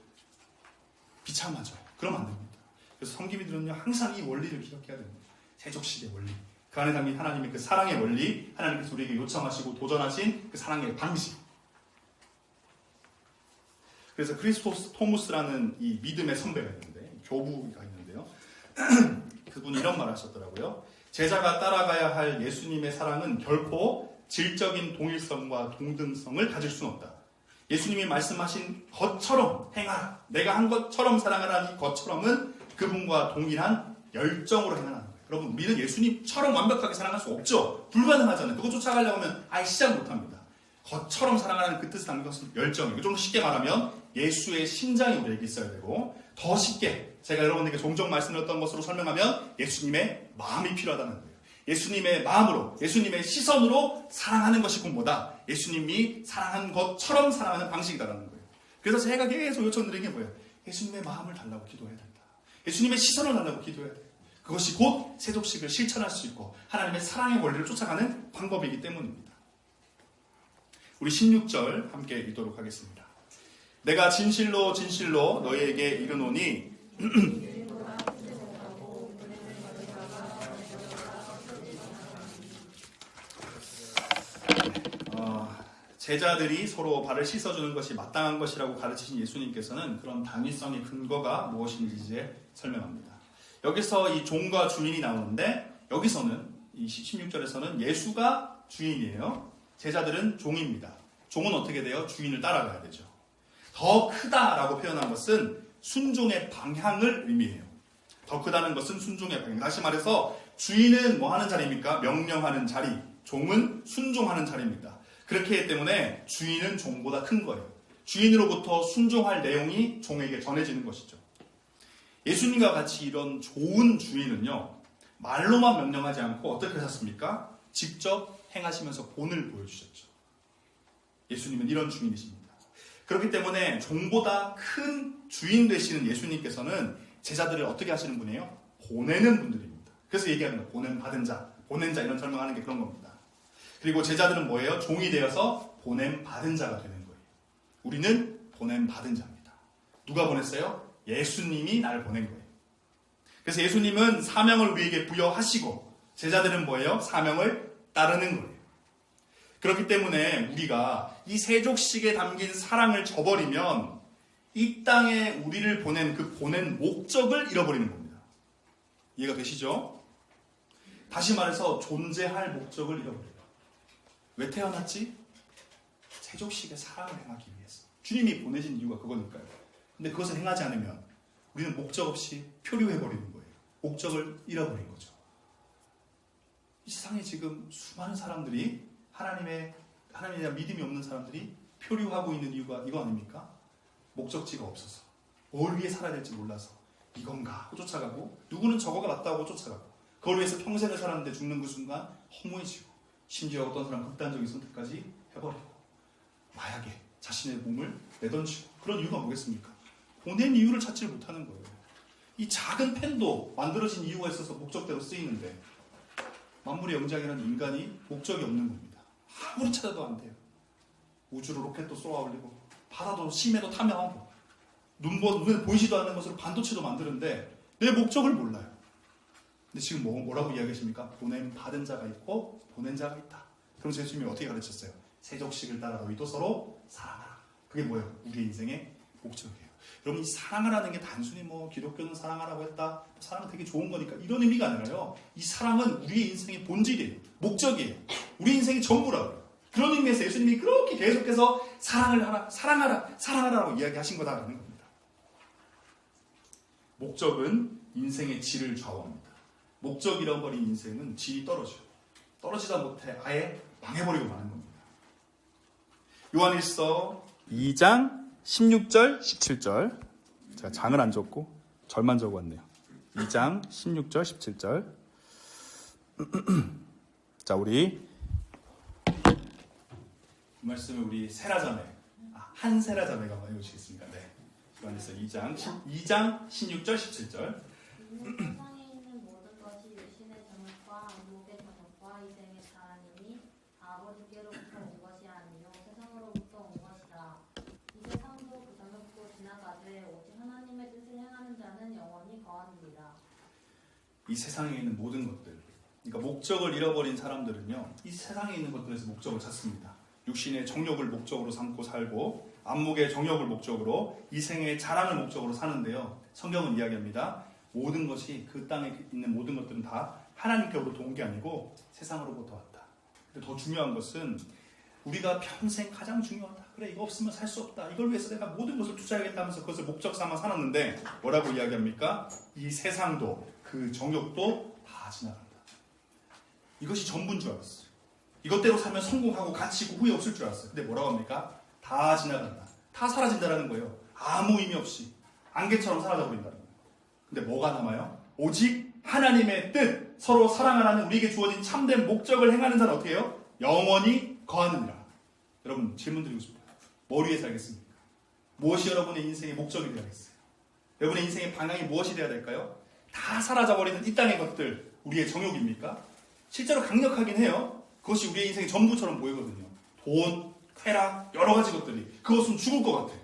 비참하죠. 그러면 안 됩니다. 그래서 섬김이들은요 항상 이 원리를 기억해야 됩니다. 세족식의 원리, 그 안에 담긴 하나님의 그 사랑의 원리, 하나님께서 우리에게 요청하시고 도전하신 그 사랑의 방식. 그래서 크리스토스토무스라는 이 믿음의 선배가 있는데, 교부가 있는데요. 그분이 이런 말을 하셨더라고요. 제자가 따라가야 할 예수님의 사랑은 결코 질적인 동일성과 동등성을 가질 수는 없다. 예수님이 말씀하신 것처럼 행하라, 내가 한 것처럼 사랑하라는 이 것처럼은 그분과 동일한 열정으로 행하는 거예요. 여러분, 우리는 예수님처럼 완벽하게 사랑할 수 없죠. 불가능하잖아요. 그거 쫓아가려고 하면 아예 시작 못합니다. 것처럼 사랑하는 그 뜻을 담긴 것은 열정이에요. 좀 쉽게 말하면 예수의 심장이 우리에게 있어야 되고, 더 쉽게 제가 여러분에게 종종 말씀드렸던 것으로 설명하면 예수님의 마음이 필요하다는 거예요. 예수님의 마음으로, 예수님의 시선으로 사랑하는 것이 곧 뭐다? 예수님이 사랑한 것처럼 사랑하는 방식이다라는 거예요. 그래서 제가 계속 요청드리는 게 뭐예요? 예수님의 마음을 달라고 기도해야 된다. 예수님의 시선을 달라고 기도해야 돼요. 그것이 곧 세족식을 실천할 수 있고 하나님의 사랑의 원리를 쫓아가는 방법이기 때문입니다. 우리 16절 함께 읽도록 하겠습니다. 내가 진실로 진실로 너희에게 이르노니 제자들이 서로 발을 씻어주는 것이 마땅한 것이라고 가르치신 예수님께서는 그런 당위성의 근거가 무엇인지 이제 설명합니다. 여기서 이 종과 주인이 나오는데, 여기서는 이 16절에서는 예수가 주인이에요. 제자들은 종입니다. 종은 어떻게 돼요? 주인을 따라가야 되죠. 더 크다라고 표현한 것은 순종의 방향을 의미해요. 더 크다는 것은 순종의 방향. 다시 말해서 주인은 뭐 하는 자리입니까? 명령하는 자리. 종은 순종하는 자리입니다. 그렇기 때문에 주인은 종보다 큰 거예요. 주인으로부터 순종할 내용이 종에게 전해지는 것이죠. 예수님과 같이 이런 좋은 주인은요, 말로만 명령하지 않고 어떻게 하셨습니까? 직접 행하시면서 본을 보여주셨죠. 예수님은 이런 주인이십니다. 그렇기 때문에 종보다 큰 주인 되시는 예수님께서는 제자들을 어떻게 하시는 분이에요? 보내는 분들입니다. 그래서 얘기하는 거예요. 보냄 받은 자, 보낸 자, 이런 설명하는 게 그런 겁니다. 그리고 제자들은 뭐예요? 종이 되어서 보냄 받은 자가 되는 거예요. 우리는 보냄 받은 자입니다. 누가 보냈어요? 예수님이 나를 보낸 거예요. 그래서 예수님은 사명을 우리에게 부여하시고 제자들은 뭐예요? 사명을 따르는 거예요. 그렇기 때문에 우리가 이 세족식에 담긴 사랑을 저버리면 이 땅에 우리를 보낸 그 보낸 목적을 잃어버리는 겁니다. 이해가 되시죠? 다시 말해서 존재할 목적을 잃어버려요. 왜 태어났지? 세족식의 사랑을 행하기 위해서. 주님이 보내신 이유가 그거니까요. 근데 그것을 행하지 않으면 우리는 목적 없이 표류해버리는 거예요. 목적을 잃어버린 거죠. 이 세상에 지금 수많은 사람들이 하나님에 대한 믿음이 없는 사람들이 표류하고 있는 이유가 이거 아닙니까? 목적지가 없어서, 뭘 위해 살아야 될지 몰라서 이건가 하고 쫓아가고, 누구는 저거가 맞다고 쫓아가고, 그걸 위해서 평생을 살았는데 죽는 그 순간 허무해지고, 심지어 어떤 사람 극단적인 선택까지 해버리고, 마약에 자신의 몸을 내던지고. 그런 이유가 뭐겠습니까? 보낸 이유를 찾지 못하는 거예요. 이 작은 펜도 만들어진 이유가 있어서 목적대로 쓰이는데, 만물의 영장이라는 인간이 목적이 없는 겁니다. 아무리 찾아도 안 돼요. 우주로 로켓도 쏘아 올리고, 바다도 심해도 탐험하고, 눈에 보이지도 않는 것으로 반도체도 만드는데 내 목적을 몰라요. 근데 지금 뭐라고 이야기하십니까? 보냄 받은 자가 있고 보낸 자가 있다. 그럼 예수님이 어떻게 가르쳤어요? 세족식을 따라 너희도 서로 사랑하라. 그게 뭐예요? 우리의 인생의 목적이에요. 여러분, 이 사랑하라는 게 단순히 뭐 기독교는 사랑하라고 했다, 사랑은 되게 좋은 거니까, 이런 의미가 아니라요. 이 사랑은 우리의 인생의 본질이에요. 목적이에요. 우리 인생의 전부라고요. 그런 의미에서 예수님이 그렇게 계속해서 사랑을 하라, 사랑하라, 사랑하라고 이야기하신 거다라는 겁니다. 목적은 인생의 질을 좌우합니다. 목적 잃어버린 인생은 질이 떨어져요. 떨어지다 못해 아예 망해버리고 마는 겁니다. 요한일서 2장 16절, 17절. 제가 장을 안 적고 절만 적어왔네요. 2장 16절, 17절. 자, 우리 이 말씀을 우리 세라자매, 한 세라자매가 읽으시겠습니까? 네. 요한일서 2장 16절 17절. 세상에 있는 모든 것이 유신의 정욕과 안목의 정욕과 이생의 사랑이니 아버지께로부터 온 것이 아니요 세상으로부터 온 것이다. 이 세상도 그 정욕도 지나가되 오직 하나님의 뜻을 행하는 자는 영원히 거하느니라. 이 세상에 있는 모든 것들, 그러니까 목적을 잃어버린 사람들은요, 이 세상에 있는 것들에서 목적을 찾습니다. 육신의 정욕을 목적으로 삼고 살고 안목의 정욕을 목적으로 이생의 자랑을 목적으로 사는데요, 성경은 이야기합니다. 모든 것이 그 땅에 있는 모든 것들은 다 하나님께로부터 온 게 아니고 세상으로부터 왔다. 근데 더 중요한 것은 우리가 평생 가장 중요하다. 그래, 이거 없으면 살 수 없다. 이걸 위해서 내가 모든 것을 투자하겠다면서 그것을 목적 삼아 살았는데 뭐라고 이야기합니까? 이 세상도 그 정욕도 다 지나간다. 이것이 전부인 줄 알았어요. 이것대로 살면 성공하고 가치 있고 후회 없을 줄 알았어요. 근데 뭐라고 합니까? 다 지나간다. 다 사라진다라는 거예요. 아무 의미 없이 안개처럼 사라져버린다는 거예요. 근데 뭐가 남아요? 오직 하나님의 뜻, 서로 사랑하라는 우리에게 주어진 참된 목적을 행하는 자는 어떻게 해요? 영원히 거하느니라. 여러분, 질문 드리고 싶어요. 뭘 위해 살겠습니까? 무엇이 여러분의 인생의 목적이 되어야겠어요? 여러분의 인생의 방향이 무엇이 되어야 될까요? 다 사라져버리는 이 땅의 것들, 우리의 정욕입니까? 실제로 강력하긴 해요. 그것이 우리의 인생의 전부처럼 보이거든요. 돈, 쾌락, 여러 가지 것들이. 그것은 죽을 것 같아.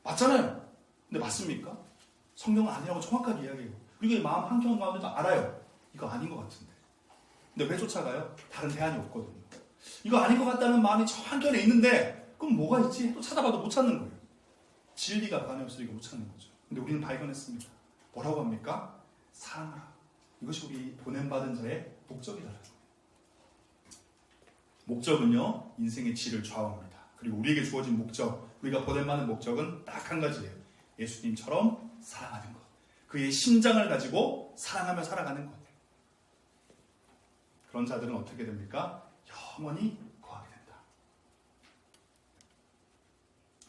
맞잖아요. 근데 맞습니까? 성경은 아니라고 정확하게 이야기해요. 그리고 이 마음 한켠 가운데도 알아요. 이거 아닌 것 같은데. 근데 왜 쫓아가요? 다른 대안이 없거든요. 이거 아닌 것 같다는 마음이 저 한켠에 있는데 그럼 뭐가 있지? 또 찾아봐도 못 찾는 거예요. 진리가 그 안에 없으니까 못 찾는 거죠. 근데 우리는 발견했습니다. 뭐라고 합니까? 사랑하라. 이것이 우리 보냄받은 자의 목적이다. 목적은요, 인생의 질을 좌우합니다. 그리고 우리에게 주어진 목적, 우리가 보냄받는 목적은 딱 한 가지예요. 예수님처럼 사랑하는 것. 그의 심장을 가지고 사랑하며 살아가는 것. 그런 자들은 어떻게 됩니까? 영원히 거하게 된다.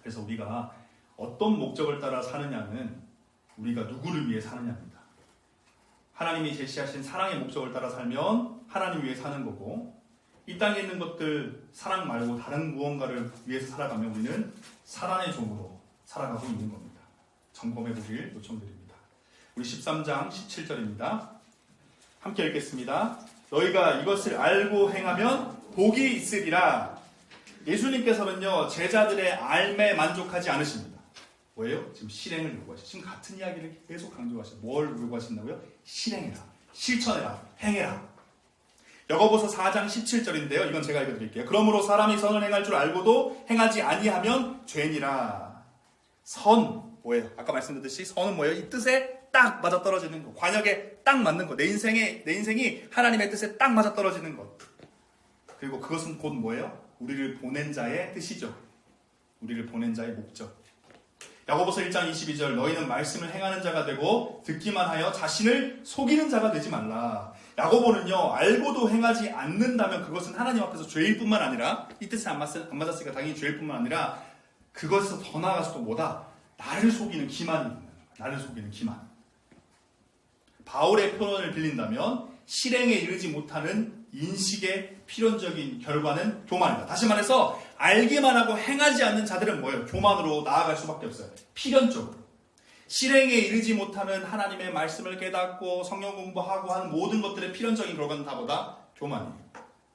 그래서 우리가 어떤 목적을 따라 사느냐는 우리가 누구를 위해 사느냐입니다. 하나님이 제시하신 사랑의 목적을 따라 살면 하나님 위해 사는 거고, 이 땅에 있는 것들 사랑 말고 다른 무언가를 위해서 살아가면 우리는 사랑의 종으로 살아가고 있는 겁니다. 점검해 보길 요청드립니다. 우리 13장 17절입니다. 함께 읽겠습니다. 너희가 이것을 알고 행하면 복이 있으리라. 예수님께서는요, 제자들의 알매 만족하지 않으십니다. 뭐예요? 지금 실행을 요구하시죠. 지금 같은 이야기를 계속 강조하시죠. 뭘 요구하신다고요? 실행해라. 실천해라. 행해라. 야고보서 4장 17절인데요. 이건 제가 읽어드릴게요. 그러므로 사람이 선을 행할 줄 알고도 행하지 아니하면 죄니라. 선 뭐예요? 아까 말씀드렸듯이 선은 뭐예요? 이 뜻에 딱 맞아떨어지는 것. 관역에 딱 맞는 것. 내 인생이 하나님의 뜻에 딱 맞아떨어지는 것. 그리고 그것은 곧 뭐예요? 우리를 보낸 자의 뜻이죠. 우리를 보낸 자의 목적. 야고보서 1장 22절 너희는 말씀을 행하는 자가 되고 듣기만 하여 자신을 속이는 자가 되지 말라. 야고보는요, 알고도 행하지 않는다면 그것은 하나님 앞에서 죄일 뿐만 아니라, 이 뜻에 안 맞았으니까 당연히 죄일 뿐만 아니라 그것에서 더 나아가서 또 뭐다? 나를 속이는 기만이 있는 거예요. 나를 속이는 기만. 바울의 표현을 빌린다면 실행에 이르지 못하는 인식의 필연적인 결과는 교만이다. 다시 말해서 알기만 하고 행하지 않는 자들은 뭐예요? 교만으로 나아갈 수밖에 없어요. 필연적으로. 실행에 이르지 못하는 하나님의 말씀을 깨닫고 성경 공부하고 하는 모든 것들의 필연적인 결과는 다보다 교만이에요.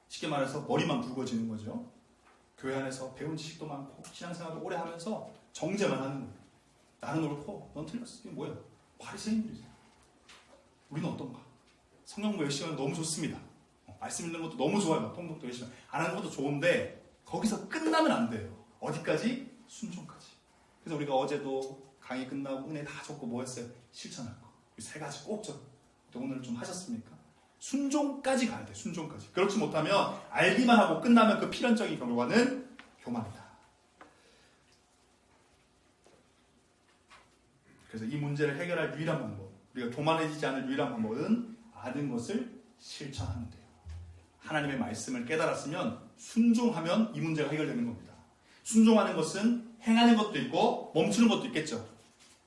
쉽게 말해서 머리만 굵어지는 거죠. 교회 안에서 배운 지식도 많고 신앙생활도 오래 하면서 정죄만 하는 거예요. 나는 옳고 넌 틀렸어. 이게 뭐예요? 바리새인들이죠. 우리는 어떤가? 성경 공부 열심히 하면 너무 좋습니다. 말씀 읽는 것도 너무 좋아요. 통독도 열심히 안 하는 것도 좋은데 거기서 끝나면 안 돼요. 어디까지? 순종까지. 그래서 우리가 어제도 강의 끝나고 은혜 다 줬고 뭐 했어요? 실천할 거. 이 세 가지 꼭 좀. 오늘 좀 하셨습니까? 순종까지 가야 돼. 순종까지. 그렇지 못하면 알기만 하고 끝나면 그 필연적인 결과는 교만이다. 그래서 이 문제를 해결할 유일한 방법, 우리가 교만해지지 않을 유일한 방법은 아는 것을 실천하는 데요. 하나님의 말씀을 깨달았으면 순종하면 이 문제가 해결되는 겁니다. 순종하는 것은 행하는 것도 있고 멈추는 것도 있겠죠.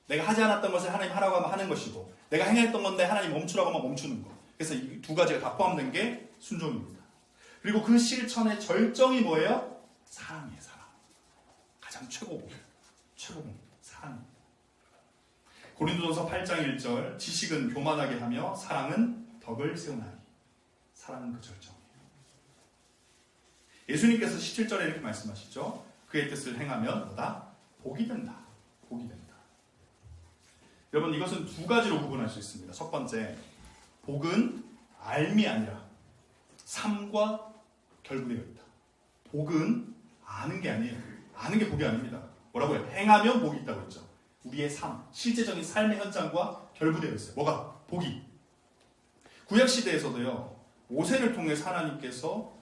내가 하지 않았던 것을 하나님 하라고 하면 하는 것이고, 내가 행했던 건데 하나님 멈추라고 하면 멈추는 것. 그래서 이 두 가지가 다 포함된 게 순종입니다. 그리고 그 실천의 절정이 뭐예요? 사랑이에요. 사랑. 가장 최고봉. 사랑입니다. 고린도전서 8장 1절 지식은 교만하게 하며 사랑은 덕을 세우나니. 사랑은 그 절정이에요. 예수님께서 17절에 이렇게 말씀하시죠. 그의 뜻을 행하면 뭐다? 복이 된다. 복이 된다. 여러분 이것은 두 가지로 구분할 수 있습니다. 첫 번째, 복은 알미 아니라 삶과 결부되어 있다. 복은 아는 게 아니에요. 아는 게 복이 아닙니다. 뭐라고요? 행하면 복이 있다고 했죠. 우리의 삶, 실제적인 삶의 현장과 결부되어 있어요. 뭐가? 복이. 구약시대에서도요. 모세를 통해서 하나님께서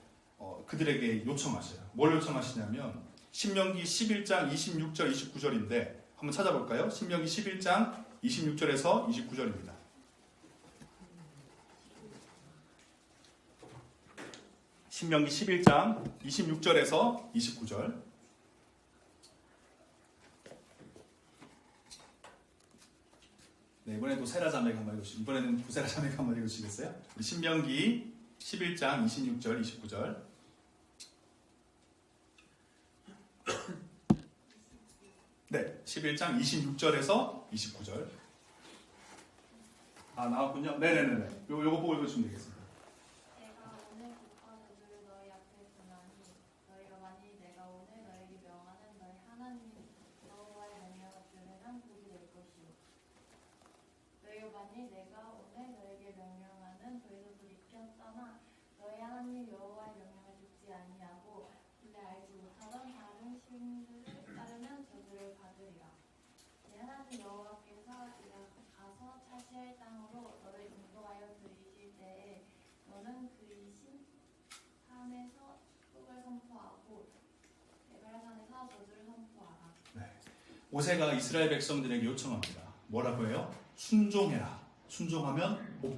그들에게 요청하셔요. 뭘 요청하시냐면 신명기 11장 26절 29절인데 한번 찾아볼까요? 신명기 11장 26절에서 29절입니다. 신명기 11장 26절에서 29절. 네, 이번에도 세라 자매가 한번 읽으시죠. 이번에는 구세라 자매가 한번 읽으시겠어요? 우리 신명기 11장 26절 29절. 네, 11장 26절에서 29절. 아, 나왔군요. 네네네네. 요거 보고 읽으시면 되겠습니다. 내가 오늘 복과 저주를 너희 앞에 두나니 너희가 만일 내가 오늘 너에게 명하는 너희 하나님 여호와의 명령을 들으면 복이 될 것이요. 너희가 만일 내가 오늘 너에게 명령하는 너희도 돌이켜 떠나 너희 하나님 여호와의 명령을 듣지 아니하고 근데 알지 못하던 다른 신들을 따르면 저주를 받으리라. 내 하나님 여호와께서 네가 가서 차지할 땅으로 너를 인도하여 들이실 때에 너는 그이신 산에서 축복을 선포하고 에발산에서 저주를 선포하라. 모세가 이스라엘 백성들에게 요청합니다. 뭐라고 해요? 순종해라. 순종하면 복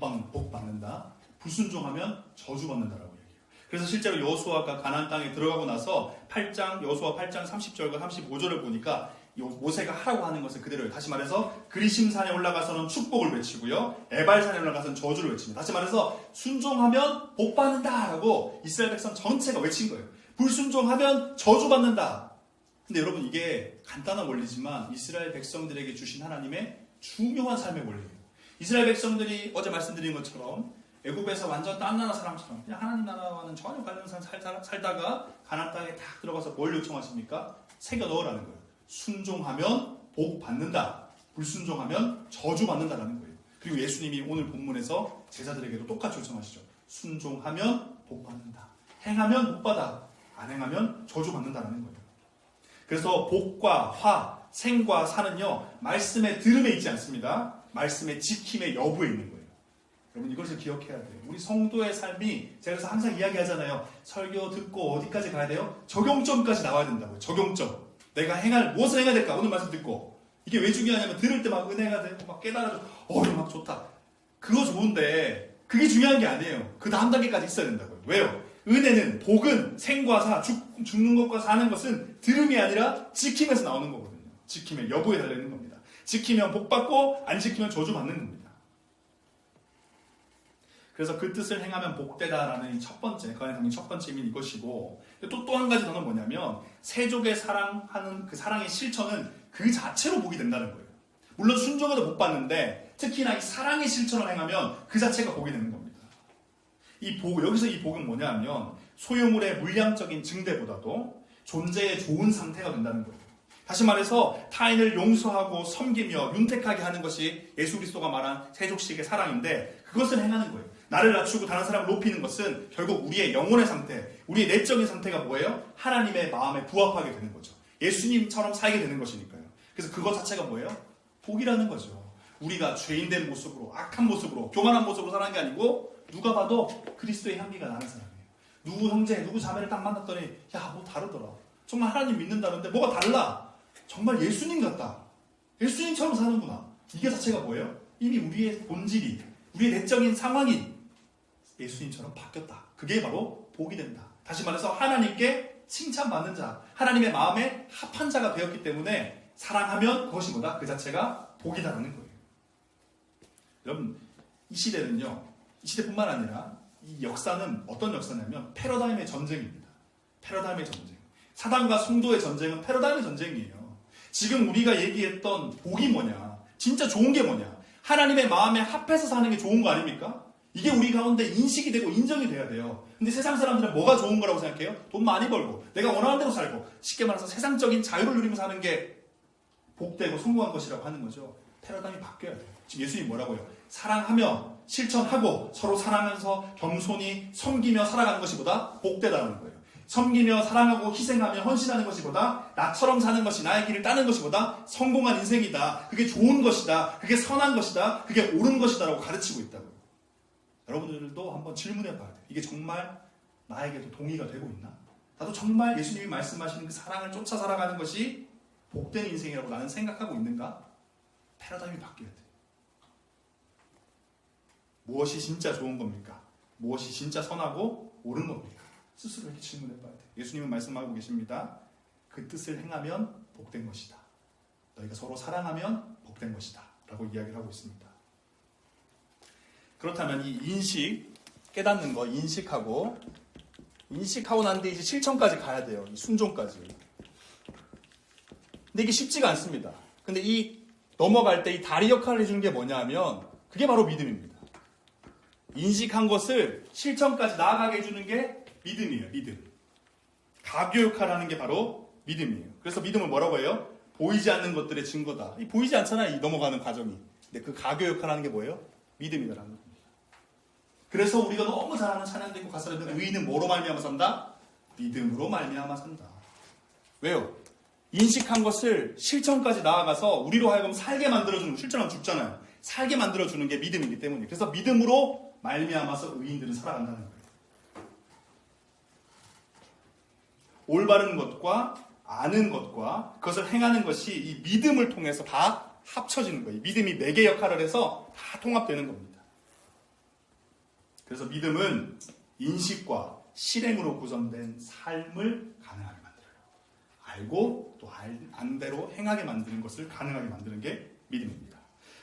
받는다. 불순종하면 저주 받는다라고 얘기해요. 그래서 실제로 여호수아가 가나안 땅에 들어가고 나서 여호수아 8장 30절과 35절을 보니까 모세가 하라고 하는 것을 그대로 해요. 다시 말해서 그리심산에 올라가서는 축복을 외치고요. 에발산에 올라가서는 저주를 외칩니다. 다시 말해서 순종하면 복 받는다라고 이스라엘 백성 전체가 외친 거예요. 불순종하면 저주 받는다. 근데 여러분 이게 간단한 원리지만 이스라엘 백성들에게 주신 하나님의 중요한 삶의 원리예요. 이스라엘 백성들이 어제 말씀드린 것처럼 애굽에서 완전 딴 나라 사람처럼 그냥 하나님 나라와는 전혀 관련 살다가 가나안 땅에 딱 들어가서 뭘 요청하십니까? 새겨 넣으라는 거예요. 순종하면 복 받는다. 불순종하면 저주 받는다라는 거예요. 그리고 예수님이 오늘 본문에서 제자들에게도 똑같이 요청하시죠. 순종하면 복 받는다. 행하면 복 받아. 안 행하면 저주 받는다라는 거예요. 그래서 복과 화, 생과 사는요 말씀의 들음에 있지 않습니다. 말씀의 지킴의 여부에 있는 거예요. 여러분 이것을 기억해야 돼요. 우리 성도의 삶이 제가 그래서 항상 이야기하잖아요. 설교 듣고 어디까지 가야 돼요? 적용점까지 나와야 된다고요. 적용점. 내가 무엇을 행해야 될까? 오늘 말씀 듣고. 이게 왜 중요하냐면 들을 때 막 은혜가 되고 막 깨달아지고 막 좋다. 그거 좋은데 그게 중요한 게 아니에요. 그 다음 단계까지 있어야 된다고요. 왜요? 은혜는 복은 생과 사, 죽는 것과 사는 것은 들음이 아니라 지킴에서 나오는 거거든요. 지킴의 여부에 달려있는 겁니다. 지키면 복 받고 안 지키면 저주 받는 겁니다. 그래서 그 뜻을 행하면 복되다라는 첫 번째, 그 안에 담긴 첫 번째 의미는 이것이고 또 한 가지 더는 뭐냐면 세족의 사랑하는 그 사랑의 실천은 그 자체로 복이 된다는 거예요. 물론 순종해도 복 받는데 특히나 이 사랑의 실천을 행하면 그 자체가 복이 되는 겁니다. 여기서 이 복은 뭐냐면 소유물의 물량적인 증대보다도 존재의 좋은 상태가 된다는 거예요. 다시 말해서 타인을 용서하고 섬기며 윤택하게 하는 것이 예수 그리스도가 말한 세족식의 사랑인데 그것을 행하는 거예요. 나를 낮추고 다른 사람을 높이는 것은 결국 우리의 영혼의 상태, 우리의 내적인 상태가 뭐예요? 하나님의 마음에 부합하게 되는 거죠. 예수님처럼 살게 되는 것이니까요. 그래서 그것 자체가 뭐예요? 복이라는 거죠. 우리가 죄인된 모습으로, 악한 모습으로, 교만한 모습으로 사는 게 아니고 누가 봐도 그리스도의 향기가 나는 사람이에요. 누구 형제, 누구 자매를 딱 만났더니 야, 뭐 다르더라. 정말 하나님 믿는다는데 뭐가 달라. 정말 예수님 같다. 예수님처럼 사는구나. 이게 자체가 뭐예요? 이미 우리의 본질이, 우리의 내적인 상황이 예수님처럼 바뀌었다. 그게 바로 복이 된다. 다시 말해서 하나님께 칭찬받는 자, 하나님의 마음에 합한 자가 되었기 때문에 사랑하면 그것이 뭐다? 그 자체가 복이다라는 거예요. 여러분, 이 시대는요, 이 시대뿐만 아니라 이 역사는 어떤 역사냐면 패러다임의 전쟁입니다. 패러다임의 전쟁. 사단과 성도의 전쟁은 패러다임의 전쟁이에요. 지금 우리가 얘기했던 복이 뭐냐? 진짜 좋은 게 뭐냐? 하나님의 마음에 합해서 사는 게 좋은 거 아닙니까? 이게 우리 가운데 인식이 되고 인정이 돼야 돼요. 근데 세상 사람들은 뭐가 좋은 거라고 생각해요? 돈 많이 벌고 내가 원하는 대로 살고 쉽게 말해서 세상적인 자유를 누리며 사는 게 복되고 성공한 것이라고 하는 거죠. 패러다임이 바뀌어야 돼요. 지금 예수님이 뭐라고요? 사랑하며 실천하고 서로 사랑하면서 겸손히 섬기며 살아가는 것이보다 복되다는 거예요. 섬기며 사랑하고 희생하며 헌신하는 것이보다 나처럼 사는 것이 나의 길을 따는 것이보다 성공한 인생이다. 그게 좋은 것이다. 그게 선한 것이다. 그게 옳은 것이다 라고 가르치고 있다고요. 여러분들도 한번 질문해 봐야 돼요. 이게 정말 나에게도 동의가 되고 있나? 나도 정말 예수님이 말씀하시는 그 사랑을 쫓아 살아가는 것이 복된 인생이라고 나는 생각하고 있는가? 패러다임이 바뀌어야 돼요. 무엇이 진짜 좋은 겁니까? 무엇이 진짜 선하고 옳은 겁니까? 스스로 이렇게 질문해 봐야 돼요. 예수님은 말씀하고 계십니다. 그 뜻을 행하면 복된 것이다. 너희가 서로 사랑하면 복된 것이다. 라고 이야기를 하고 있습니다. 그렇다면 이 인식, 깨닫는 거, 인식하고 난 뒤에 이제 실천까지 가야 돼요. 이 순종까지. 근데 이게 쉽지가 않습니다. 근데 이 넘어갈 때 이 다리 역할을 해주는 게 뭐냐면 그게 바로 믿음입니다. 인식한 것을 실천까지 나아가게 해주는 게 믿음이에요. 믿음. 가교 역할을 하는 게 바로 믿음이에요. 그래서 믿음을 뭐라고 해요? 보이지 않는 것들의 증거다. 이 보이지 않잖아요. 이 넘어가는 과정이. 근데 그 가교 역할을 하는 게 뭐예요? 믿음이다라는 겁니다. 그래서 우리가 너무 잘 아는 찬양도 있고 가사도 있는 의인은 뭐로 말미암아 산다? 믿음으로 말미암아 산다. 왜요? 인식한 것을 실천까지 나아가서 우리로 하여금 살게 만들어주는, 실천하면 죽잖아요. 살게 만들어주는 게 믿음이기 때문이에요. 그래서 믿음으로 말미암아서 의인들은 살아간다는 거예요. 올바른 것과 아는 것과 그것을 행하는 것이 이 믿음을 통해서 다 합쳐지는 거예요. 믿음이 매개 역할을 해서 다 통합되는 겁니다. 그래서 믿음은 인식과 실행으로 구성된 삶을 가능하게 만들어요. 알고 또 안 대로 행하게 만드는 것을 가능하게 만드는 게 믿음입니다.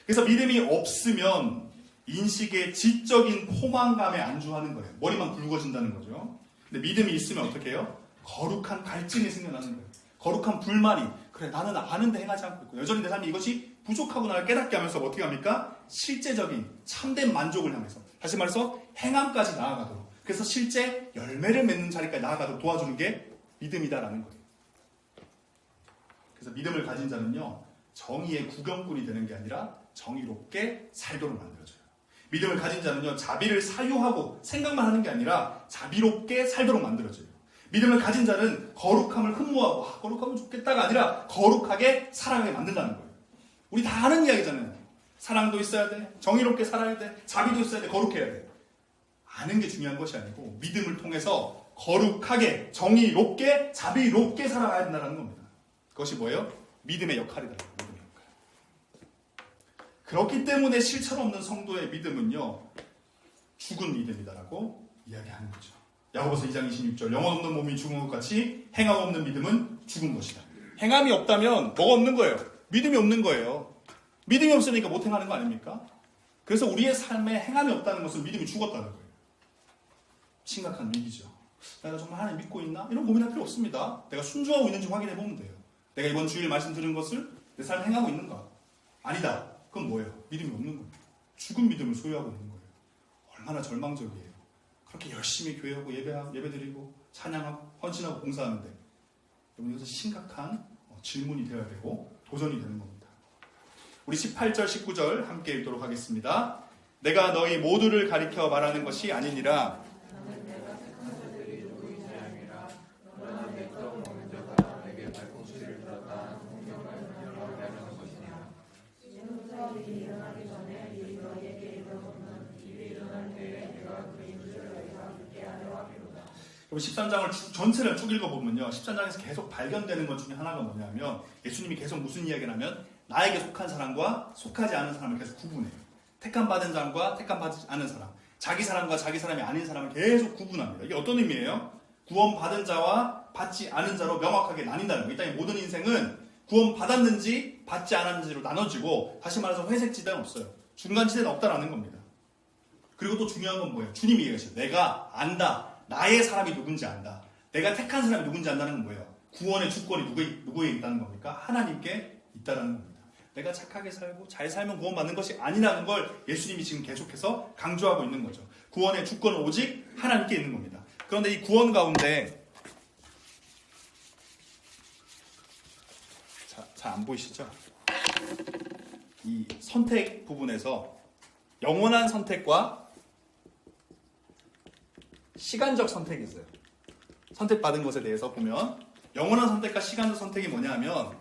그래서 믿음이 없으면 인식의 지적인 포만감에 안주하는 거예요. 머리만 굵어진다는 거죠. 근데 믿음이 있으면 어떻게 해요? 거룩한 갈증이 생겨나는 거예요. 거룩한 불만이, 그래 나는 아는데 행하지 않고 있고 여전히 내 삶이 이것이 부족하고 나를 깨닫게 하면서 어떻게 합니까? 실제적인 참된 만족을 향해서, 다시 말해서 행함까지 나아가도록, 그래서 실제 열매를 맺는 자리까지 나아가도록 도와주는 게 믿음이다라는 거예요. 그래서 믿음을 가진 자는요, 정의의 구경꾼이 되는 게 아니라 정의롭게 살도록 만들어줘요. 믿음을 가진 자는요, 자비를 사유하고 생각만 하는 게 아니라 자비롭게 살도록 만들어줘요. 믿음을 가진 자는 거룩함을 흠모하고 거룩하면 좋겠다가 아니라 거룩하게 살아가게 만든다는 거예요. 우리 다 아는 이야기잖아요. 사랑도 있어야 돼, 정의롭게 살아야 돼, 자비도 있어야 돼, 거룩해야 돼. 아는 게 중요한 것이 아니고 믿음을 통해서 거룩하게, 정의롭게, 자비롭게 살아가야 된다는 겁니다. 그것이 뭐예요? 믿음의 역할이다. 믿음의 역할. 그렇기 때문에 실천 없는 성도의 믿음은요, 죽은 믿음이다라고 이야기하는 거죠. 야고보서 2장 26절, 영혼 없는 몸이 죽은 것 같이 행함 없는 믿음은 죽은 것이다. 행함이 없다면 뭐가 없는 거예요? 믿음이 없는 거예요. 믿음이 없으니까 못 행하는 거 아닙니까? 그래서 우리의 삶에 행함이 없다는 것은 믿음이 죽었다는 거예요. 심각한 위기죠. 내가 정말 하나님 믿고 있나? 이런 고민할 필요 없습니다. 내가 순종하고 있는지 확인해 보면 돼요. 내가 이번 주일 말씀 들은 것을 내 삶에 행하고 있는가? 아니다. 그건 뭐예요? 믿음이 없는 겁니다. 죽은 믿음을 소유하고 있는 거예요. 얼마나 절망적이에요. 그렇게 열심히 교회하고 예배드리고 찬양하고 헌신하고 봉사하는데, 여러분 이것은 심각한 질문이 되어야 되고 도전이 되는 겁니다. 우리 18절 19절 함께 읽도록 하겠습니다. 내가 너희 모두를 가리켜 말하는 것이 아니니라. 그럼 13장을 전체를 쭉 읽어보면요, 13장에서 계속 발견되는 것 중에 하나가 뭐냐면, 예수님이 계속 무슨 이야기를 하면 나에게 속한 사람과 속하지 않은 사람을 계속 구분해요. 택함 받은 사람과 택함 받지 않은 사람, 자기 사람과 자기 사람이 아닌 사람을 계속 구분합니다. 이게 어떤 의미예요? 구원 받은 자와 받지 않은 자로 명확하게 나뉜다는 거예요. 이 땅의 모든 인생은 구원 받았는지 받지 않았는지로 나눠지고, 다시 말해서 회색 지대는 없어요. 중간 지대는 없다라는 겁니다. 그리고 또 중요한 건 뭐예요? 주님이 얘기하셔요. 내가 안다. 나의 사람이 누군지 안다. 내가 택한 사람이 누군지 안다는 건 뭐예요? 구원의 주권이 누구에 있다는 겁니까? 하나님께 있다는 겁니다. 내가 착하게 살고 잘 살면 구원받는 것이 아니라는 걸 예수님이 지금 계속해서 강조하고 있는 거죠. 구원의 주권은 오직 하나님께 있는 겁니다. 그런데 이 구원 가운데 잘 안 보이시죠? 이 선택 부분에서 영원한 선택과 시간적 선택이 있어요. 선택받은 것에 대해서 보면 영원한 선택과 시간적 선택이 뭐냐면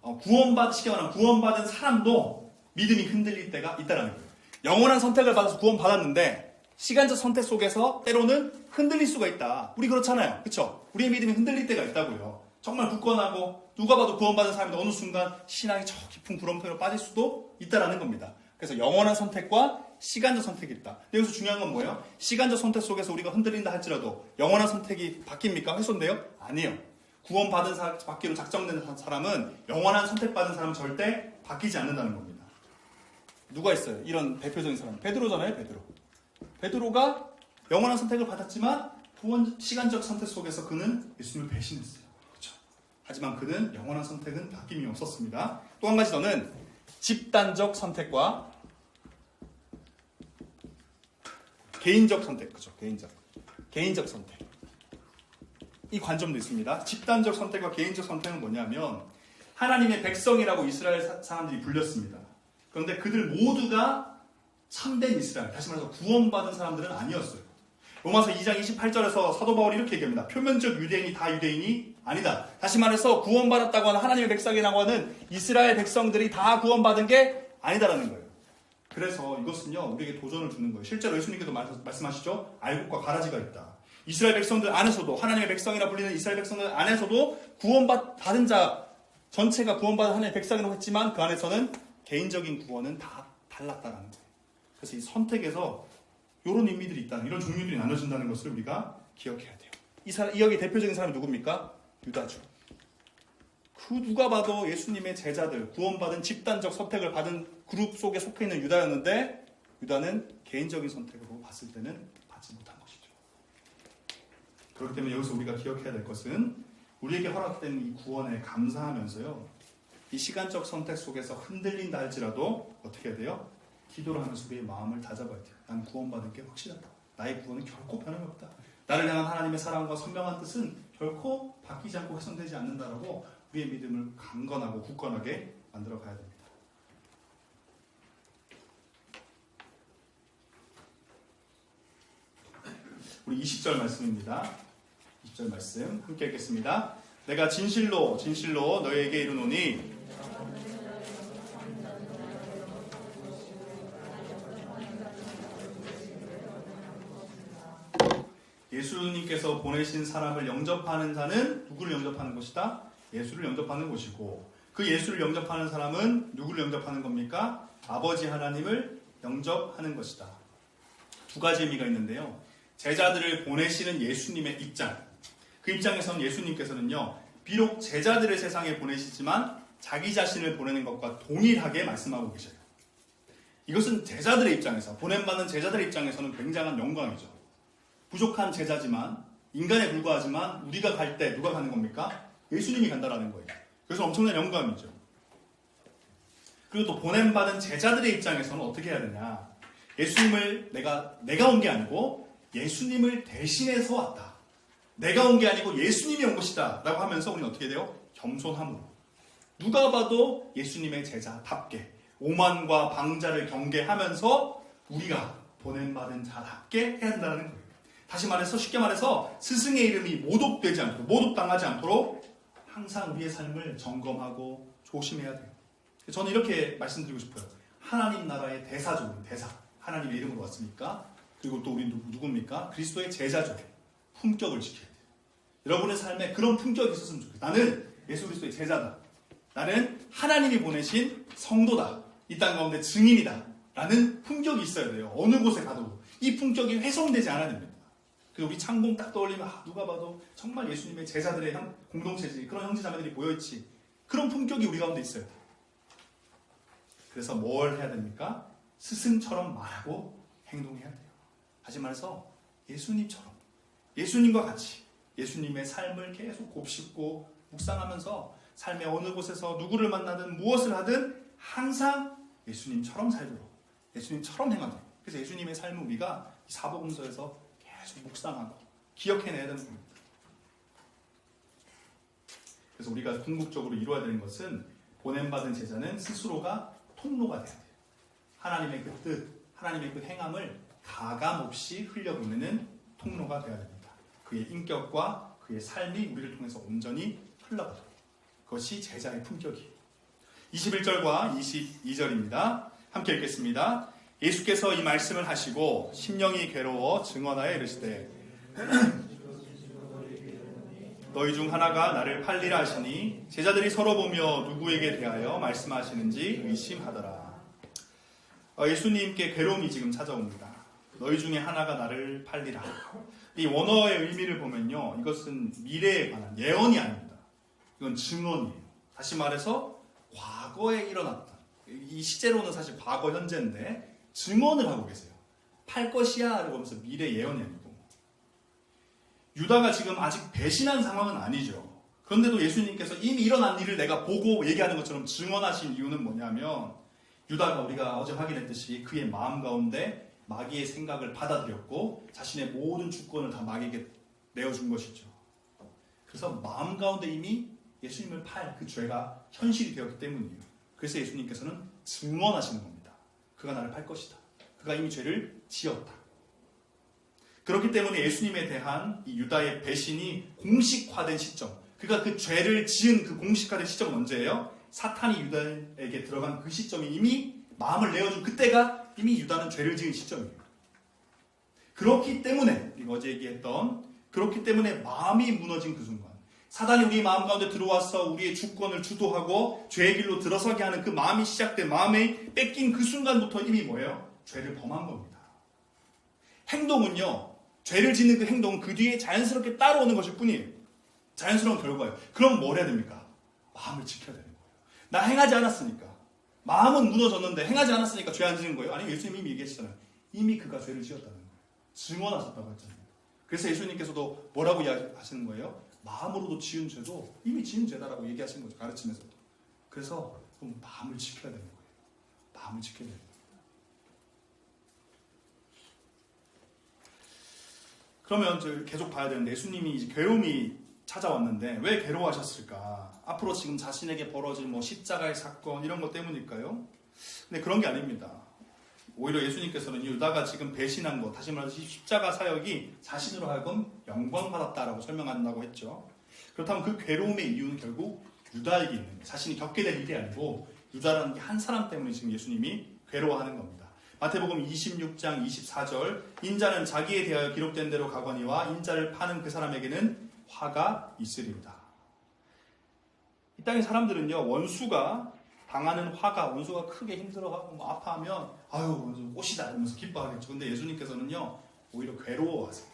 구원받은 사람도 믿음이 흔들릴 때가 있다는 거예요. 영원한 선택을 받아서 구원받았는데 시간적 선택 속에서 때로는 흔들릴 수가 있다. 우리 그렇잖아요. 그렇죠? 우리의 믿음이 흔들릴 때가 있다고요. 정말 굳건하고 누가 봐도 구원받은 사람이 어느 순간 신앙이 저 깊은 구렁텅이로 빠질 수도 있다는 겁니다. 그래서 영원한 선택과 시간적 선택이 있다. 여기서 중요한 건 뭐예요? 시간적 선택 속에서 우리가 흔들린다 할지라도 영원한 선택이 바뀝니까? 훼손돼요? 아니에요. 구원받은 받기로 작정된 사람은 영원한 선택받은 사람은 절대 바뀌지 않는다는 겁니다. 누가 있어요? 이런 대표적인 사람. 베드로잖아요. 베드로가 영원한 선택을 받았지만 시간적 선택 속에서 그는 예수님을 배신했어요. 그렇죠? 하지만 그는 영원한 선택은 바뀜이 없었습니다. 또 한 가지 더는 집단적 선택과 개인적 선택. 그렇죠? 개인적 선택. 이 관점도 있습니다. 집단적 선택과 개인적 선택은 뭐냐면 하나님의 백성이라고 이스라엘 사람들이 불렸습니다. 그런데 그들 모두가 참된 이스라엘, 다시 말해서 구원받은 사람들은 아니었어요. 로마서 2장 28절에서 사도 바울이 이렇게 얘기합니다. 표면적 유대인이 다 유대인이 아니다. 다시 말해서 구원받았다고 하는 하나님의 백성이라고 하는 이스라엘 백성들이 다 구원받은 게 아니다라는 거예요. 그래서 이것은요 우리에게 도전을 주는 거예요. 실제로 예수님께도 말씀하시죠. 알곡과 가라지가 있다. 이스라엘 백성들 안에서도 하나님의 백성이라 불리는 이스라엘 백성들 안에서도 구원받은 자 전체가 구원받은 하나님의 백성이라고 했지만 그 안에서는 개인적인 구원은 다 달랐다는 거예요. 그래서 이 선택에서 이런 의미들이 있다는, 이런 종류들이 나눠진다는 것을 우리가 기억해야 돼요. 이 여기 대표적인 사람이 누굽니까? 유다죠. 그 누가 봐도 예수님의 제자들, 구원받은 집단적 선택을 받은 그룹 속에 속해 있는 유다였는데 유다는 개인적인 선택으로 봤을 때는 받지 못한 것이죠. 그렇기 때문에 여기서 우리가 기억해야 될 것은 우리에게 허락된 이 구원에 감사하면서요, 이 시간적 선택 속에서 흔들린다 할지라도 어떻게 해야 돼요? 기도를 하면서 우리의 마음을 다잡아야 돼요. 난 구원받은 게 확실하다. 나의 구원은 결코 변함이 없다. 나를 향한 하나님의 사랑과 선명한 뜻은 결코 바뀌지 않고 훼손되지 않는다라고 우리의 믿음을 강건하고 굳건하게 만들어 가야 됩니다. 우리 20절 말씀입니다. 20절 말씀 함께 읽겠습니다. 내가 진실로 너희에게 이르노니 예수님께서 보내신 사람을 영접하는 자는 누구를 영접하는 것이다? 예수를 영접하는 것이고, 그 예수를 영접하는 사람은 누구를 영접하는 겁니까? 아버지 하나님을 영접하는 것이다. 두 가지 의미가 있는데요. 제자들을 보내시는 예수님의 입장, 그 입장에서는 예수님께서는요, 비록 제자들을 세상에 보내시지만 자기 자신을 보내는 것과 동일하게 말씀하고 계셔요. 이것은 제자들의 입장에서, 보냄받는 제자들의 입장에서는 굉장한 영광이죠. 부족한 제자지만, 인간에 불과하지만 우리가 갈 때 누가 가는 겁니까? 예수님이 간다라는 거예요. 그래서 엄청난 영광이죠. 그리고 또 보냄받은 제자들의 입장에서는 어떻게 해야 되냐? 예수님을 내가 온 게 아니고 예수님을 대신해서 왔다. 내가 온 게 아니고 예수님이 온 것이다 라고 하면서 우리는 어떻게 돼요? 겸손함으로. 누가 봐도 예수님의 제자답게 오만과 방자를 경계하면서 우리가 보냄받은 자답게 해야 한다는 거예요. 다시 말해서, 쉽게 말해서 스승의 이름이 모독되지 않도록, 모독당하지 않도록 항상 우리의 삶을 점검하고 조심해야 돼요. 저는 이렇게 말씀드리고 싶어요. 하나님 나라의 대사죠. 대사. 하나님의 이름으로 왔으니까. 그리고 또 우리 누굽니까? 그리스도의 제자죠. 품격을 지켜야 돼요. 여러분의 삶에 그런 품격이 있었으면 좋겠어요. 나는 예수 그리스도의 제자다. 나는 하나님이 보내신 성도다. 이 땅 가운데 증인이다. 라는 품격이 있어야 돼요. 어느 곳에 가도. 이 품격이 훼손되지 않아야 됩니다. 그리고 우리 창공 딱 떠올리면 누가 봐도 정말 예수님의 제자들의 공동체지, 그런 형제자매들이 모여있지, 그런 품격이 우리 가운데 있어야 돼요. 그래서 뭘 해야 됩니까? 스승처럼 말하고 행동해야 돼요. 다시 말해서 예수님처럼, 예수님과 같이 예수님의 삶을 계속 곱씹고 묵상하면서 삶의 어느 곳에서 누구를 만나든 무엇을 하든 항상 예수님처럼 살도록, 예수님처럼 행하도록. 그래서 예수님의 삶을 우리가 사복음서에서 계속 묵상하고 기억해내야 되는 겁니다. 그래서 우리가 궁극적으로 이루어야 되는 것은 보냄받은 제자는 스스로가 통로가 돼야 돼요. 하나님의 그 뜻, 하나님의 그 행함을 가감없이 흘려보내는 통로가 되어야 됩니다. 그의 인격과 그의 삶이 우리를 통해서 온전히 흘러가도록. 그것이 제자의 품격이에요. 21절과 22절입니다. 함께 읽겠습니다. 예수께서 이 말씀을 하시고 심령이 괴로워 증언하여 이르시되 너희 중 하나가 나를 팔리라 하시니 제자들이 서로 보며 누구에게 대하여 말씀하시는지 의심하더라. 예수님께 괴로움이 지금 찾아옵니다. 너희 중에 하나가 나를 팔리라. 이 원어의 의미를 보면요, 이것은 미래에 관한 예언이 아닙니다. 이건 증언이에요. 다시 말해서 과거에 일어났다. 이 시제로는 사실 과거 현재인데 증언을 하고 계세요. 팔 것이야 라고 하면서 미래 예언이 아니고. 유다가 지금 아직 배신한 상황은 아니죠. 그런데도 예수님께서 이미 일어난 일을 내가 보고 얘기하는 것처럼 증언하신 이유는 뭐냐면, 유다가 우리가 어제 확인했듯이 그의 마음 가운데 마귀의 생각을 받아들였고 자신의 모든 주권을 다 마귀에게 내어준 것이죠. 그래서 마음 가운데 이미 예수님을 팔 그 죄가 현실이 되었기 때문이에요. 그래서 예수님께서는 증언하시는 겁니다. 그가 나를 팔 것이다. 그가 이미 죄를 지었다. 그렇기 때문에 예수님에 대한 이 유다의 배신이 공식화된 시점, 그가 그 죄를 지은 그 공식화된 시점은 언제예요? 사탄이 유다에게 들어간 그 시점이 이미 마음을 내어준 그때가 이미 유다는 죄를 지은 시점이에요. 그렇기 때문에 우리가 어제 얘기했던, 그렇기 때문에 마음이 무너진 그 순간, 사단이 우리 마음 가운데 들어와서 우리의 주권을 주도하고 죄의 길로 들어서게 하는 그 마음이 시작된, 마음이 뺏긴 그 순간부터 이미 뭐예요? 죄를 범한 겁니다. 행동은요, 죄를 짓는 그 행동은 그 뒤에 자연스럽게 따라오는 것일 뿐이에요. 자연스러운 결과예요. 그럼 뭘 해야 됩니까? 마음을 지켜야 되는 거예요. 나 행하지 않았으니까. 마음은 무너졌는데 행하지 않았으니까 죄 안 지는 거예요? 아니, 예수님이 이미 얘기했잖아요. 이미 그가 죄를 지었다는 거예요. 증언하셨다고 했잖아요. 그래서 예수님께서도 뭐라고 이야기하시는 거예요? 마음으로도 지은 죄도 이미 지은 죄다라고 얘기하신 거죠. 가르치면서도. 그래서 그럼 마음을 지켜야 되는 거예요. 마음을 지켜야 되는 거예요. 그러면 계속 봐야 되는데, 예수님이 이제 괴로움이 찾아왔는데 왜 괴로워하셨을까? 앞으로 지금 자신에게 벌어질 십자가의 사건 이런 것 때문일까요? 근데 그런 게 아닙니다. 오히려 예수님께서는 유다가 지금 배신한 것, 다시 말해서 십자가 사역이 자신으로 하여금 영광받았다라고 설명한다고 했죠. 그렇다면 그 괴로움의 이유는 결국 유다에게 있는 거예요. 자신이 겪게 될 일이 아니고 유다라는 게 한 사람 때문에 지금 예수님이 괴로워하는 겁니다. 마태복음 26장 24절, 인자는 자기에 대하여 기록된 대로 가거니와 인자를 파는 그 사람에게는 화가 있으리로다. 이 땅의 사람들은요, 원수가 당하는 화가, 원수가 크게 힘들어하고 아파하면 아유 꽃이다 이러면서 기뻐하겠죠. 근데 예수님께서는요, 오히려 괴로워하세요.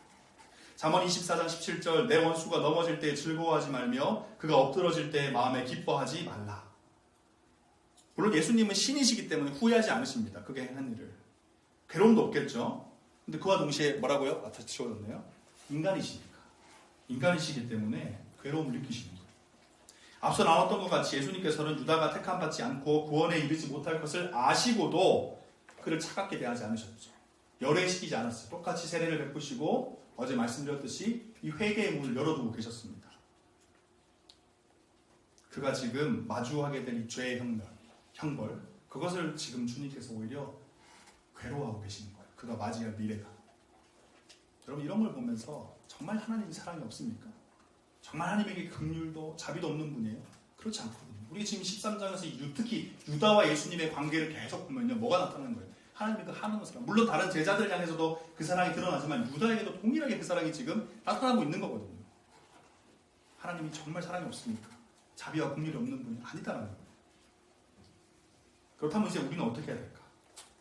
잠언 24장 17절, 내 원수가 넘어질 때 즐거워하지 말며 그가 엎드러질 때 마음에 기뻐하지 말라. 물론 예수님은 신이시기 때문에 후회하지 않으십니다. 그게 한 일을. 괴로움도 없겠죠. 근데 그와 동시에 뭐라고요? 다 지워졌네요. 인간이시니까. 인간이시기 때문에 괴로움을 느끼시는 거예요. 앞서 나왔던 것 같이 예수님께서는 유다가 택함받지 않고 구원에 이르지 못할 것을 아시고도 그를 차갑게 대하지 않으셨죠. 열애시키지 않았어요. 똑같이 세례를 베푸시고 어제 말씀드렸듯이 이 회개의 문을 열어두고 계셨습니다. 그가 지금 마주하게 될 이 죄의 형벌, 그것을 지금 주님께서 오히려 괴로워하고 계시는 거예요. 그가 맞이할 미래가. 여러분, 이런 걸 보면서 정말 하나님이 사랑이 없습니까? 정말 하나님에게 긍휼도 자비도 없는 분이에요? 그렇지 않거든요. 우리 지금 13장에서 특히 유다와 예수님의 관계를 계속 보면요, 뭐가 나타나는 거예요? 하나님의 그 하나님의 사랑. 물론 다른 제자들 향해서도 그 사랑이 드러나지만 유다에게도 동일하게 그 사랑이 지금 나타나고 있는 거거든요. 하나님이 정말 사랑이 없습니까? 자비와 긍휼이 없는 분이 아니다라는 거예요. 그렇다면 이제 우리는 어떻게 해야 될까?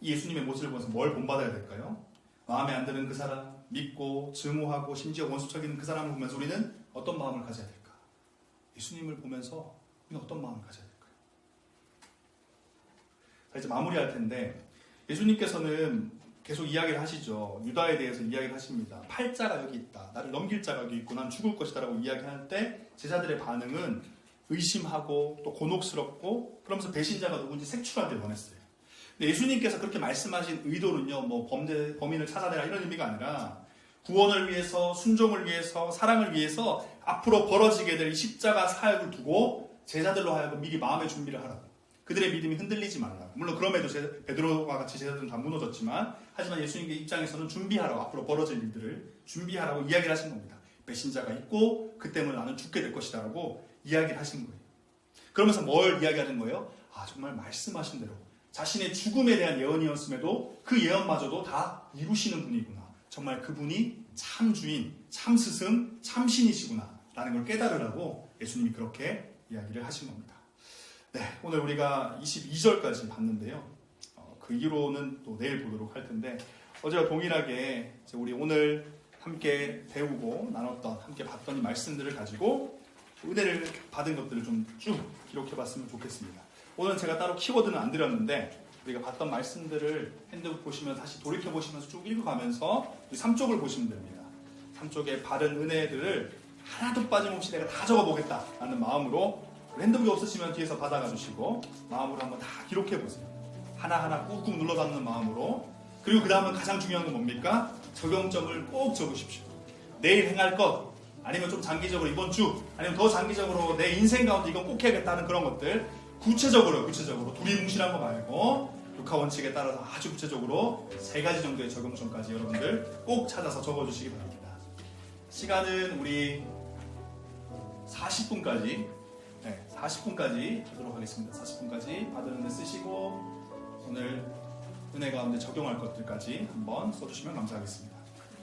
이 예수님의 모습을 보면서 뭘 본받아야 될까요? 마음에 안 드는 그 사람, 믿고 증오하고 심지어 원수적인 그 사람을 보면서 우리는 어떤 마음을 가져야 될까? 예수님을 보면서 우리는 어떤 마음을 가져야 될까요? 자, 이제 마무리할 텐데, 예수님께서는 계속 이야기를 하시죠. 유다에 대해서 이야기를 하십니다. 팔자가 여기 있다. 나를 넘길 자가 여기 있고 난 죽을 것이다 라고 이야기할 때 제자들의 반응은 의심하고 또 곤혹스럽고 그러면서 배신자가 누군지 색출하길 원했어요. 근데 예수님께서 그렇게 말씀하신 의도는요, 뭐 범인을 찾아내라 이런 의미가 아니라 구원을 위해서, 순종을 위해서, 사랑을 위해서 앞으로 벌어지게 될 이 십자가 사역을 두고 제자들로 하여금 미리 마음의 준비를 하라고. 그들의 믿음이 흔들리지 말라고. 물론 그럼에도 베드로와 같이 제자들은 다 무너졌지만 하지만 예수님의 입장에서는 준비하라고, 앞으로 벌어질 일들을 준비하라고 이야기를 하신 겁니다. 배신자가 있고 그 때문에 나는 죽게 될 것이다 라고 이야기를 하신 거예요. 그러면서 뭘 이야기하는 거예요? 아, 정말 말씀하신 대로 자신의 죽음에 대한 예언이었음에도 그 예언마저도 다 이루시는 분이구나. 정말 그분이 참 주인, 참 스승, 참 신이시구나 라는 걸 깨달으라고 예수님이 그렇게 이야기를 하신 겁니다. 네, 오늘 우리가 22절까지 봤는데요. 그 이후로는 또 내일 보도록 할 텐데 어제와 동일하게 우리 오늘 함께 배우고 나눴던, 함께 봤던 이 말씀들을 가지고 은혜를 받은 것들을 좀 쭉 기록해봤으면 좋겠습니다. 오늘 제가 따로 키워드는 안 드렸는데 우리가 봤던 말씀들을 핸드북 보시면 다시 돌이켜보시면서 쭉 읽어가면서 3쪽을 보시면 됩니다. 3쪽의 바른 은혜들을 하나도 빠짐없이 내가 다 적어보겠다라는 마음으로 핸드북이 없으시면 뒤에서 받아가 주시고 마음으로 한번 다 기록해보세요. 하나하나 꾹꾹 눌러 담는 마음으로. 그리고 그 다음은 가장 중요한 건 뭡니까? 적용점을 꼭 적으십시오. 내일 행할 것, 아니면 좀 장기적으로 이번 주, 아니면 더 장기적으로 내 인생 가운데 이건 꼭 해야겠다는 그런 것들 구체적으로 두리뭉실한 거 말고 육하 원칙에 따라서 아주 구체적으로 3가지 정도의 적용점까지 여러분들 꼭 찾아서 적어주시기 바랍니다. 시간은 우리 40분까지 40분까지 하도록 하겠습니다. 40분까지 받은 은혜 쓰시고 오늘 은혜 가운데 적용할 것들까지 한번 써주시면 감사하겠습니다.